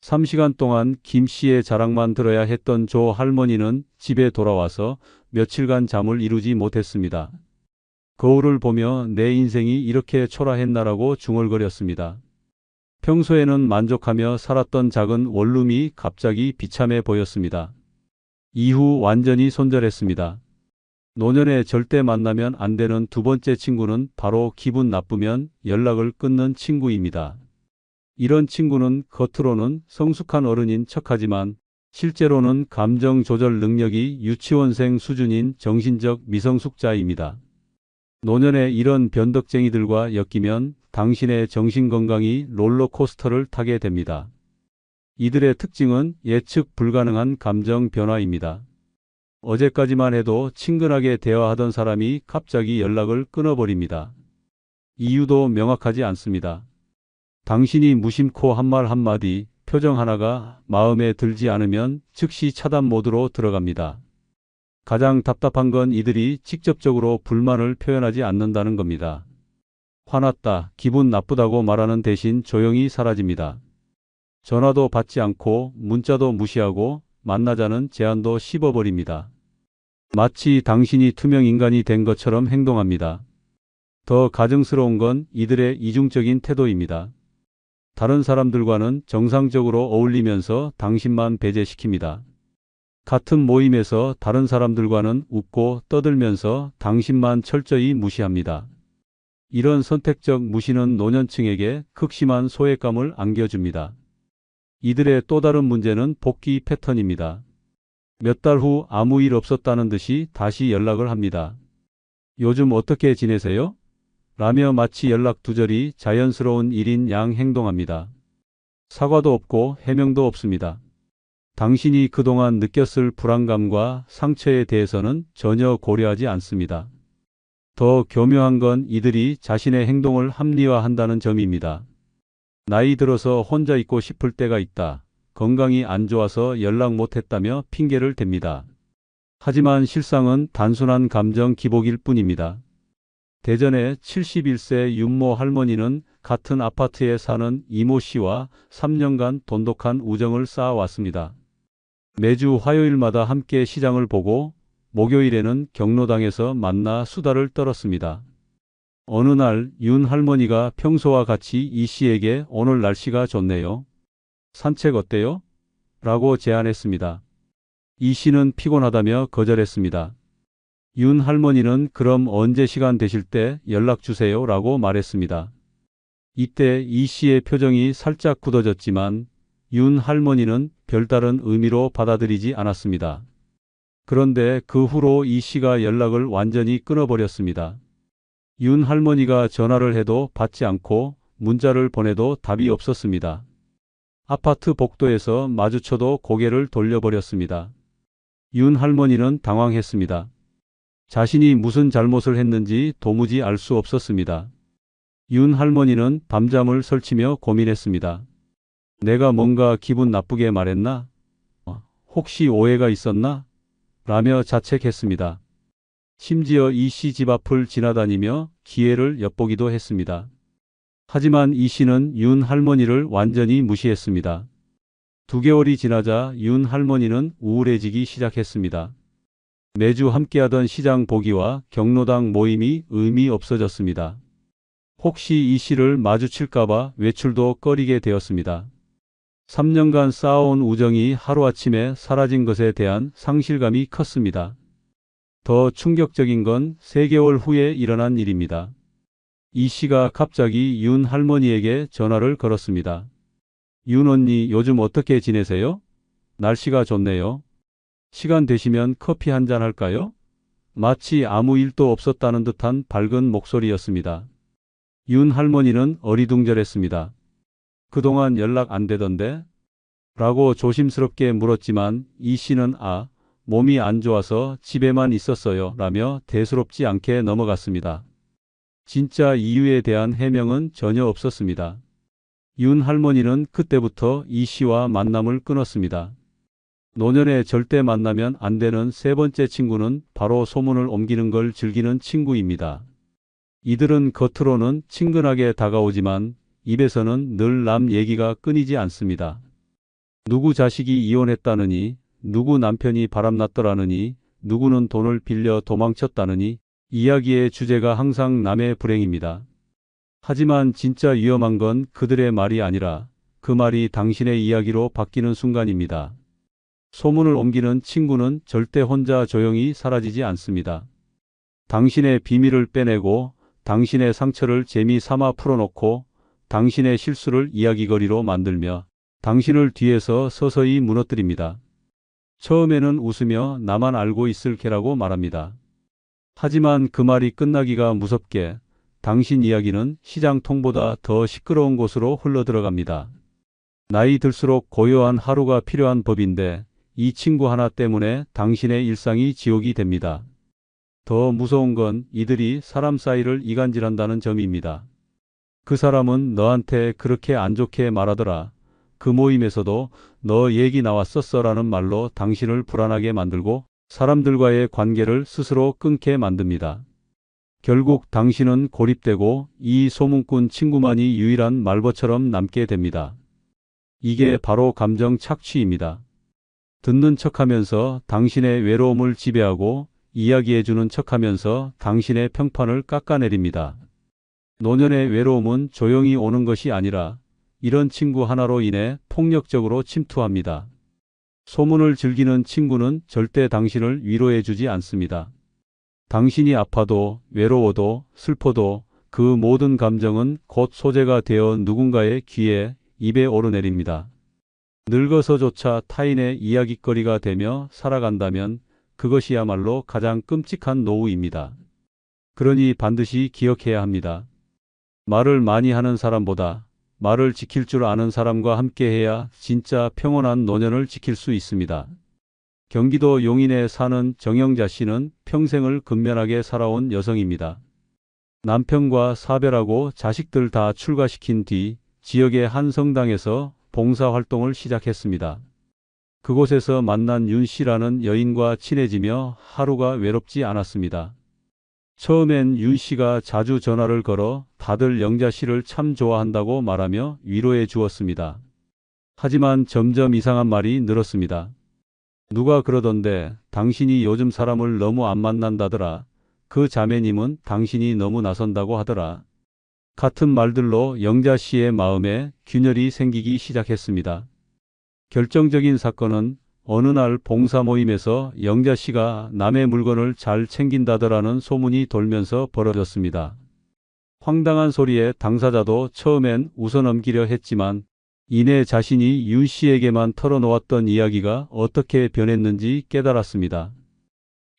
3시간 동안 김 씨의 자랑만 들어야 했던 조 할머니는 집에 돌아와서 며칠간 잠을 이루지 못했습니다. 거울을 보며 내 인생이 이렇게 초라했나라고 중얼거렸습니다. 평소에는 만족하며 살았던 작은 원룸이 갑자기 비참해 보였습니다. 이후 완전히 손절했습니다. 노년에 절대 만나면 안 되는 두 번째 친구는 바로 기분 나쁘면 연락을 끊는 친구입니다. 이런 친구는 겉으로는 성숙한 어른인 척하지만 실제로는 감정 조절 능력이 유치원생 수준인 정신적 미성숙자입니다. 노년에 이런 변덕쟁이들과 엮이면 당신의 정신건강이 롤러코스터를 타게 됩니다. 이들의 특징은 예측 불가능한 감정 변화입니다. 어제까지만 해도 친근하게 대화하던 사람이 갑자기 연락을 끊어버립니다. 이유도 명확하지 않습니다. 당신이 무심코 한 말 한마디, 표정 하나가 마음에 들지 않으면 즉시 차단 모드로 들어갑니다. 가장 답답한 건 이들이 직접적으로 불만을 표현하지 않는다는 겁니다. 화났다, 기분 나쁘다고 말하는 대신 조용히 사라집니다. 전화도 받지 않고 문자도 무시하고 만나자는 제안도 씹어버립니다. 마치 당신이 투명 인간이 된 것처럼 행동합니다. 더 가증스러운 건 이들의 이중적인 태도입니다. 다른 사람들과는 정상적으로 어울리면서 당신만 배제시킵니다. 같은 모임에서 다른 사람들과는 웃고 떠들면서 당신만 철저히 무시합니다. 이런 선택적 무시는 노년층에게 극심한 소외감을 안겨줍니다. 이들의 또 다른 문제는 복귀 패턴입니다. 몇 달 후 아무 일 없었다는 듯이 다시 연락을 합니다. 요즘 어떻게 지내세요? 라며 마치 연락 두절이 자연스러운 일인 양 행동합니다. 사과도 없고 해명도 없습니다. 당신이 그동안 느꼈을 불안감과 상처에 대해서는 전혀 고려하지 않습니다. 더 교묘한 건 이들이 자신의 행동을 합리화한다는 점입니다. 나이 들어서 혼자 있고 싶을 때가 있다. 건강이 안 좋아서 연락 못했다며 핑계를 댑니다. 하지만 실상은 단순한 감정 기복일 뿐입니다. 대전의 71세 윤모 할머니는 같은 아파트에 사는 이모 씨와 3년간 돈독한 우정을 쌓아왔습니다. 매주 화요일마다 함께 시장을 보고 목요일에는 경로당에서 만나 수다를 떨었습니다. 어느 날 윤 할머니가 평소와 같이 이 씨에게 오늘 날씨가 좋네요. 산책 어때요? 라고 제안했습니다. 이 씨는 피곤하다며 거절했습니다. 윤 할머니는 그럼 언제 시간 되실 때 연락 주세요 라고 말했습니다. 이때 이 씨의 표정이 살짝 굳어졌지만 윤 할머니는 별다른 의미로 받아들이지 않았습니다. 그런데 그 후로 이 씨가 연락을 완전히 끊어버렸습니다. 윤 할머니가 전화를 해도 받지 않고 문자를 보내도 답이 없었습니다. 아파트 복도에서 마주쳐도 고개를 돌려버렸습니다. 윤 할머니는 당황했습니다. 자신이 무슨 잘못을 했는지 도무지 알 수 없었습니다. 윤 할머니는 밤잠을 설치며 고민했습니다. 내가 뭔가 기분 나쁘게 말했나? 혹시 오해가 있었나? 라며 자책했습니다. 심지어 이 씨 집 앞을 지나다니며 기회를 엿보기도 했습니다. 하지만 이 씨는 윤 할머니를 완전히 무시했습니다. 2개월이 지나자 윤 할머니는 우울해지기 시작했습니다. 매주 함께하던 시장 보기와 경로당 모임이 의미 없어졌습니다. 혹시 이 씨를 마주칠까봐 외출도 꺼리게 되었습니다. 3년간 쌓아온 우정이 하루아침에 사라진 것에 대한 상실감이 컸습니다. 더 충격적인 건 3개월 후에 일어난 일입니다. 이 씨가 갑자기 윤 할머니에게 전화를 걸었습니다. 윤 언니 요즘 어떻게 지내세요? 날씨가 좋네요. 시간 되시면 커피 한잔 할까요? 마치 아무 일도 없었다는 듯한 밝은 목소리였습니다. 윤 할머니는 어리둥절했습니다. 그동안 연락 안 되던데? 라고 조심스럽게 물었지만 이 씨는 몸이 안 좋아서 집에만 있었어요 라며 대수롭지 않게 넘어갔습니다. 진짜 이유에 대한 해명은 전혀 없었습니다. 윤 할머니는 그때부터 이 씨와 만남을 끊었습니다. 노년에 절대 만나면 안 되는 세 번째 친구는 바로 소문을 옮기는 걸 즐기는 친구입니다. 이들은 겉으로는 친근하게 다가오지만 입에서는 늘 남 얘기가 끊이지 않습니다. 누구 자식이 이혼했다느니, 누구 남편이 바람났더라느니, 누구는 돈을 빌려 도망쳤다느니 이야기의 주제가 항상 남의 불행입니다. 하지만 진짜 위험한 건 그들의 말이 아니라 그 말이 당신의 이야기로 바뀌는 순간입니다. 소문을 옮기는 친구는 절대 혼자 조용히 사라지지 않습니다. 당신의 비밀을 빼내고 당신의 상처를 재미 삼아 풀어놓고 당신의 실수를 이야기거리로 만들며 당신을 뒤에서 서서히 무너뜨립니다. 처음에는 웃으며 나만 알고 있을 게라고 말합니다. 하지만 그 말이 끝나기가 무섭게 당신 이야기는 시장통보다 더 시끄러운 곳으로 흘러들어갑니다. 나이 들수록 고요한 하루가 필요한 법인데 이 친구 하나 때문에 당신의 일상이 지옥이 됩니다. 더 무서운 건 이들이 사람 사이를 이간질한다는 점입니다. 그 사람은 너한테 그렇게 안 좋게 말하더라. 그 모임에서도 너 얘기 나왔었어라는 말로 당신을 불안하게 만들고 사람들과의 관계를 스스로 끊게 만듭니다. 결국 당신은 고립되고 이 소문꾼 친구만이 유일한 말벌처럼 남게 됩니다. 이게 바로 감정 착취입니다. 듣는 척하면서 당신의 외로움을 지배하고 이야기해주는 척하면서 당신의 평판을 깎아내립니다. 노년의 외로움은 조용히 오는 것이 아니라 이런 친구 하나로 인해 폭력적으로 침투합니다. 소문을 즐기는 친구는 절대 당신을 위로해주지 않습니다. 당신이 아파도 외로워도 슬퍼도 그 모든 감정은 곧 소재가 되어 누군가의 귀에 입에 오르내립니다. 늙어서조차 타인의 이야깃거리가 되며 살아간다면 그것이야말로 가장 끔찍한 노후입니다. 그러니 반드시 기억해야 합니다. 말을 많이 하는 사람보다 말을 지킬 줄 아는 사람과 함께해야 진짜 평온한 노년을 지킬 수 있습니다. 경기도 용인에 사는 정영자 씨는 평생을 근면하게 살아온 여성입니다. 남편과 사별하고 자식들 다 출가시킨 뒤 지역의 한 성당에서 봉사활동을 시작했습니다. 그곳에서 만난 윤 씨라는 여인과 친해지며 하루가 외롭지 않았습니다. 처음엔 윤 씨가 자주 전화를 걸어 다들 영자 씨를 참 좋아한다고 말하며 위로해 주었습니다. 하지만 점점 이상한 말이 늘었습니다. 누가 그러던데 당신이 요즘 사람을 너무 안 만난다더라. 그 자매님은 당신이 너무 나선다고 하더라. 같은 말들로 영자 씨의 마음에 균열이 생기기 시작했습니다. 결정적인 사건은 어느 날 봉사 모임에서 영자 씨가 남의 물건을 잘 챙긴다더라는 소문이 돌면서 벌어졌습니다. 황당한 소리에 당사자도 처음엔 웃어넘기려 했지만 이내 자신이 윤 씨에게만 털어놓았던 이야기가 어떻게 변했는지 깨달았습니다.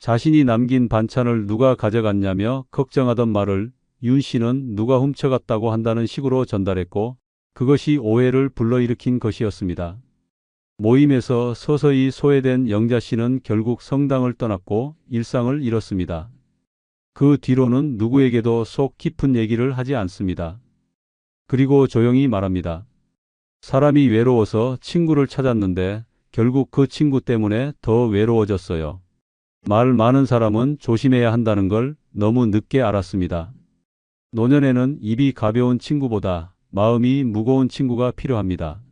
자신이 남긴 반찬을 누가 가져갔냐며 걱정하던 말을 윤 씨는 누가 훔쳐갔다고 한다는 식으로 전달했고 그것이 오해를 불러일으킨 것이었습니다. 모임에서 서서히 소외된 영자 씨는 결국 성당을 떠났고 일상을 잃었습니다. 그 뒤로는 누구에게도 속 깊은 얘기를 하지 않습니다. 그리고 조용히 말합니다. 사람이 외로워서 친구를 찾았는데 결국 그 친구 때문에 더 외로워졌어요. 말 많은 사람은 조심해야 한다는 걸 너무 늦게 알았습니다. 노년에는 입이 가벼운 친구보다 마음이 무거운 친구가 필요합니다.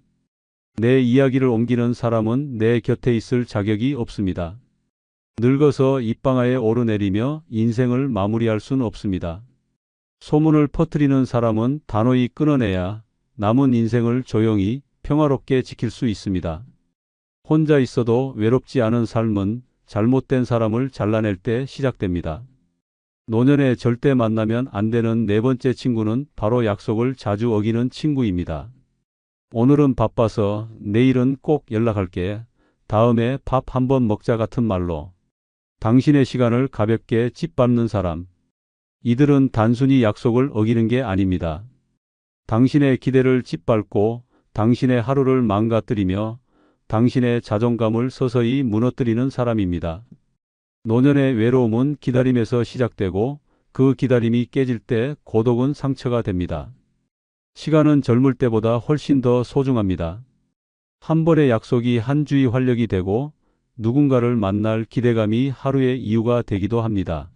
내 이야기를 옮기는 사람은 내 곁에 있을 자격이 없습니다. 늙어서 입방아에 오르내리며 인생을 마무리할 수는 없습니다. 소문을 퍼뜨리는 사람은 단호히 끊어내야 남은 인생을 조용히 평화롭게 지킬 수 있습니다. 혼자 있어도 외롭지 않은 삶은 잘못된 사람을 잘라낼 때 시작됩니다. 노년에 절대 만나면 안 되는 네 번째 친구는 바로 약속을 자주 어기는 친구입니다. 오늘은 바빠서 내일은 꼭 연락할게. 다음에 밥 한번 먹자 같은 말로 당신의 시간을 가볍게 짓밟는 사람. 이들은 단순히 약속을 어기는 게 아닙니다. 당신의 기대를 짓밟고 당신의 하루를 망가뜨리며 당신의 자존감을 서서히 무너뜨리는 사람입니다. 노년의 외로움은 기다림에서 시작되고 그 기다림이 깨질 때 고독은 상처가 됩니다. 시간은 젊을 때보다 훨씬 더 소중합니다. 한 번의 약속이 한 주의 활력이 되고 누군가를 만날 기대감이 하루의 이유가 되기도 합니다.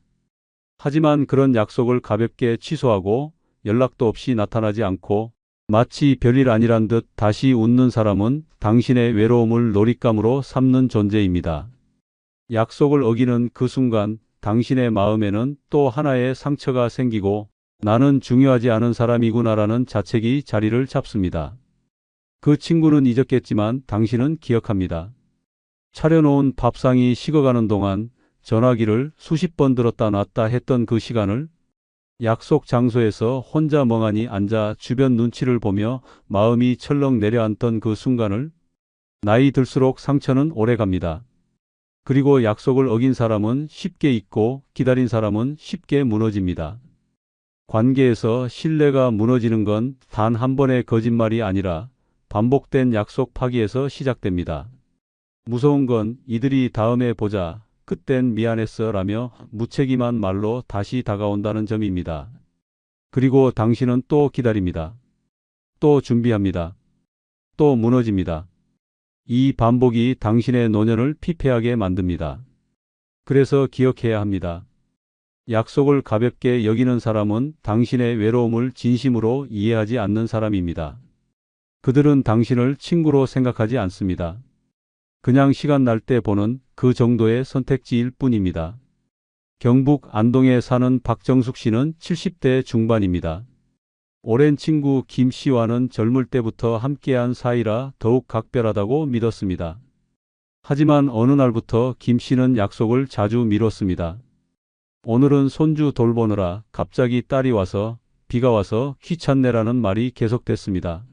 하지만 그런 약속을 가볍게 취소하고 연락도 없이 나타나지 않고 마치 별일 아니란 듯 다시 웃는 사람은 당신의 외로움을 놀잇감으로 삼는 존재입니다. 약속을 어기는 그 순간 당신의 마음에는 또 하나의 상처가 생기고 나는 중요하지 않은 사람이구나라는 자책이 자리를 잡습니다. 그 친구는 잊었겠지만 당신은 기억합니다. 차려놓은 밥상이 식어가는 동안 전화기를 수십 번 들었다 놨다 했던 그 시간을, 약속 장소에서 혼자 멍하니 앉아 주변 눈치를 보며 마음이 철렁 내려앉던 그 순간을. 나이 들수록 상처는 오래갑니다. 그리고 약속을 어긴 사람은 쉽게 잊고 기다린 사람은 쉽게 무너집니다. 관계에서 신뢰가 무너지는 건 단 한 번의 거짓말이 아니라 반복된 약속 파기에서 시작됩니다. 무서운 건 이들이 다음에 보자, 그땐 미안했어 라며 무책임한 말로 다시 다가온다는 점입니다. 그리고 당신은 또 기다립니다. 또 준비합니다. 또 무너집니다. 이 반복이 당신의 노년을 피폐하게 만듭니다. 그래서 기억해야 합니다. 약속을 가볍게 여기는 사람은 당신의 외로움을 진심으로 이해하지 않는 사람입니다. 그들은 당신을 친구로 생각하지 않습니다. 그냥 시간 날 때 보는 그 정도의 선택지일 뿐입니다. 경북 안동에 사는 박정숙 씨는 70대 중반입니다. 오랜 친구 김 씨와는 젊을 때부터 함께한 사이라 더욱 각별하다고 믿었습니다. 하지만 어느 날부터 김 씨는 약속을 자주 미뤘습니다. 오늘은 손주 돌보느라 갑자기 딸이 와서, 비가 와서 귀찮네라는 말이 계속됐습니다.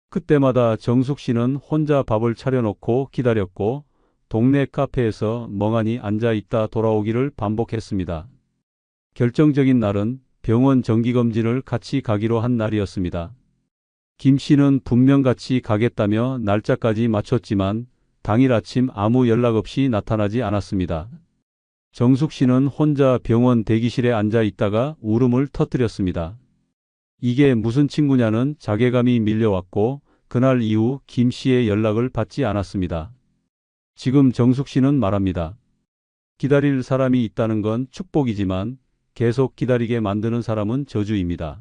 그때마다 정숙 씨는 혼자 밥을 차려놓고 기다렸고 동네 카페에서 멍하니 앉아 있다 돌아오기를 반복했습니다. 결정적인 날은 병원 정기검진을 같이 가기로 한 날이었습니다. 김 씨는 분명 같이 가겠다며 날짜까지 맞췄지만 당일 아침 아무 연락 없이 나타나지 않았습니다. 정숙 씨는 혼자 병원 대기실에 앉아 있다가 울음을 터뜨렸습니다. 이게 무슨 친구냐는 자괴감이 밀려왔고 그날 이후 김 씨의 연락을 받지 않았습니다. 지금 정숙 씨는 말합니다. 기다릴 사람이 있다는 건 축복이지만 계속 기다리게 만드는 사람은 저주입니다.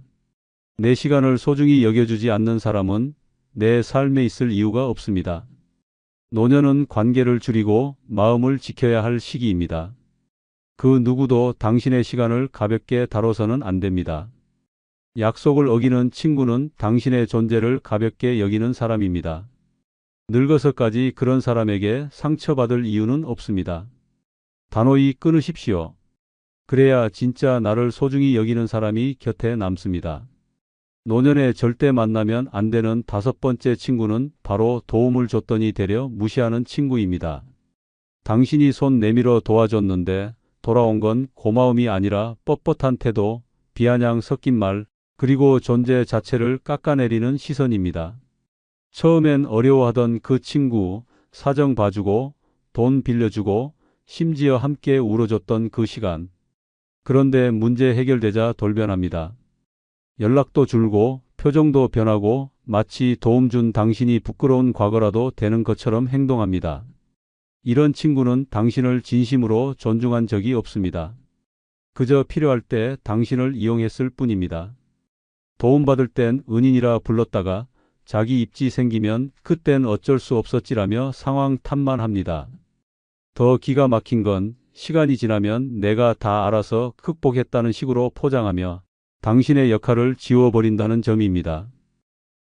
내 시간을 소중히 여겨주지 않는 사람은 내 삶에 있을 이유가 없습니다. 노년은 관계를 줄이고 마음을 지켜야 할 시기입니다. 그 누구도 당신의 시간을 가볍게 다뤄서는 안 됩니다. 약속을 어기는 친구는 당신의 존재를 가볍게 여기는 사람입니다. 늙어서까지 그런 사람에게 상처받을 이유는 없습니다. 단호히 끊으십시오. 그래야 진짜 나를 소중히 여기는 사람이 곁에 남습니다. 노년에 절대 만나면 안 되는 5번째 친구는 바로 도움을 줬더니 되려 무시하는 친구입니다. 당신이 손 내밀어 도와줬는데 돌아온 건 고마움이 아니라 뻣뻣한 태도, 비아냥 섞인 말, 그리고 존재 자체를 깎아내리는 시선입니다. 처음엔 어려워하던 그 친구, 사정 봐주고 돈 빌려주고 심지어 함께 울어줬던 그 시간. 그런데 문제 해결되자 돌변합니다. 연락도 줄고 표정도 변하고 마치 도움 준 당신이 부끄러운 과거라도 되는 것처럼 행동합니다. 이런 친구는 당신을 진심으로 존중한 적이 없습니다. 그저 필요할 때 당신을 이용했을 뿐입니다. 도움받을 땐 은인이라 불렀다가 자기 입지 생기면 그땐 어쩔 수 없었지라며 상황 탓만 합니다. 더 기가 막힌 건 시간이 지나면 내가 다 알아서 극복했다는 식으로 포장하며 당신의 역할을 지워버린다는 점입니다.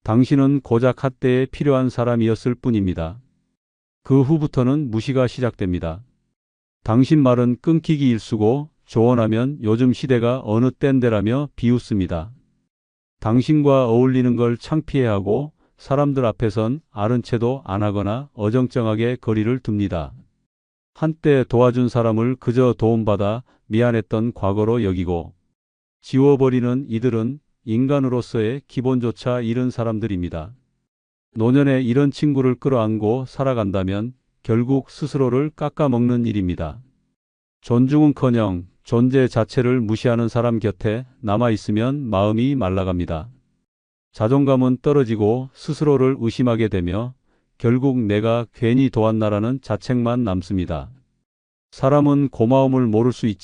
당신은 고작 한때에 필요한 사람이었을 뿐입니다. 그 후부터는 무시가 시작됩니다. 당신 말은 끊기기 일쑤고 조언하면 요즘 시대가 어느 땐데라며 비웃습니다. 당신과 어울리는 걸 창피해하고 사람들 앞에선 아는 체도 안 하거나 어정쩡하게 거리를 둡니다. 한때 도와준 사람을 그저 도움받아 미안했던 과거로 여기고 지워버리는 이들은 인간으로서의 기본조차 잃은 사람들입니다. 노년에 이런 친구를 끌어안고 살아간다면 결국 스스로를 깎아먹는 일입니다. 존중은커녕 존재 자체를 무시하는 사람 곁에 남아있으면 마음이 말라갑니다. 자존감은 떨어지고 스스로를 의심하게 되며 결국 내가 괜히 도왔나라는 자책만 남습니다. 사람은 고마움을 모를 수 있지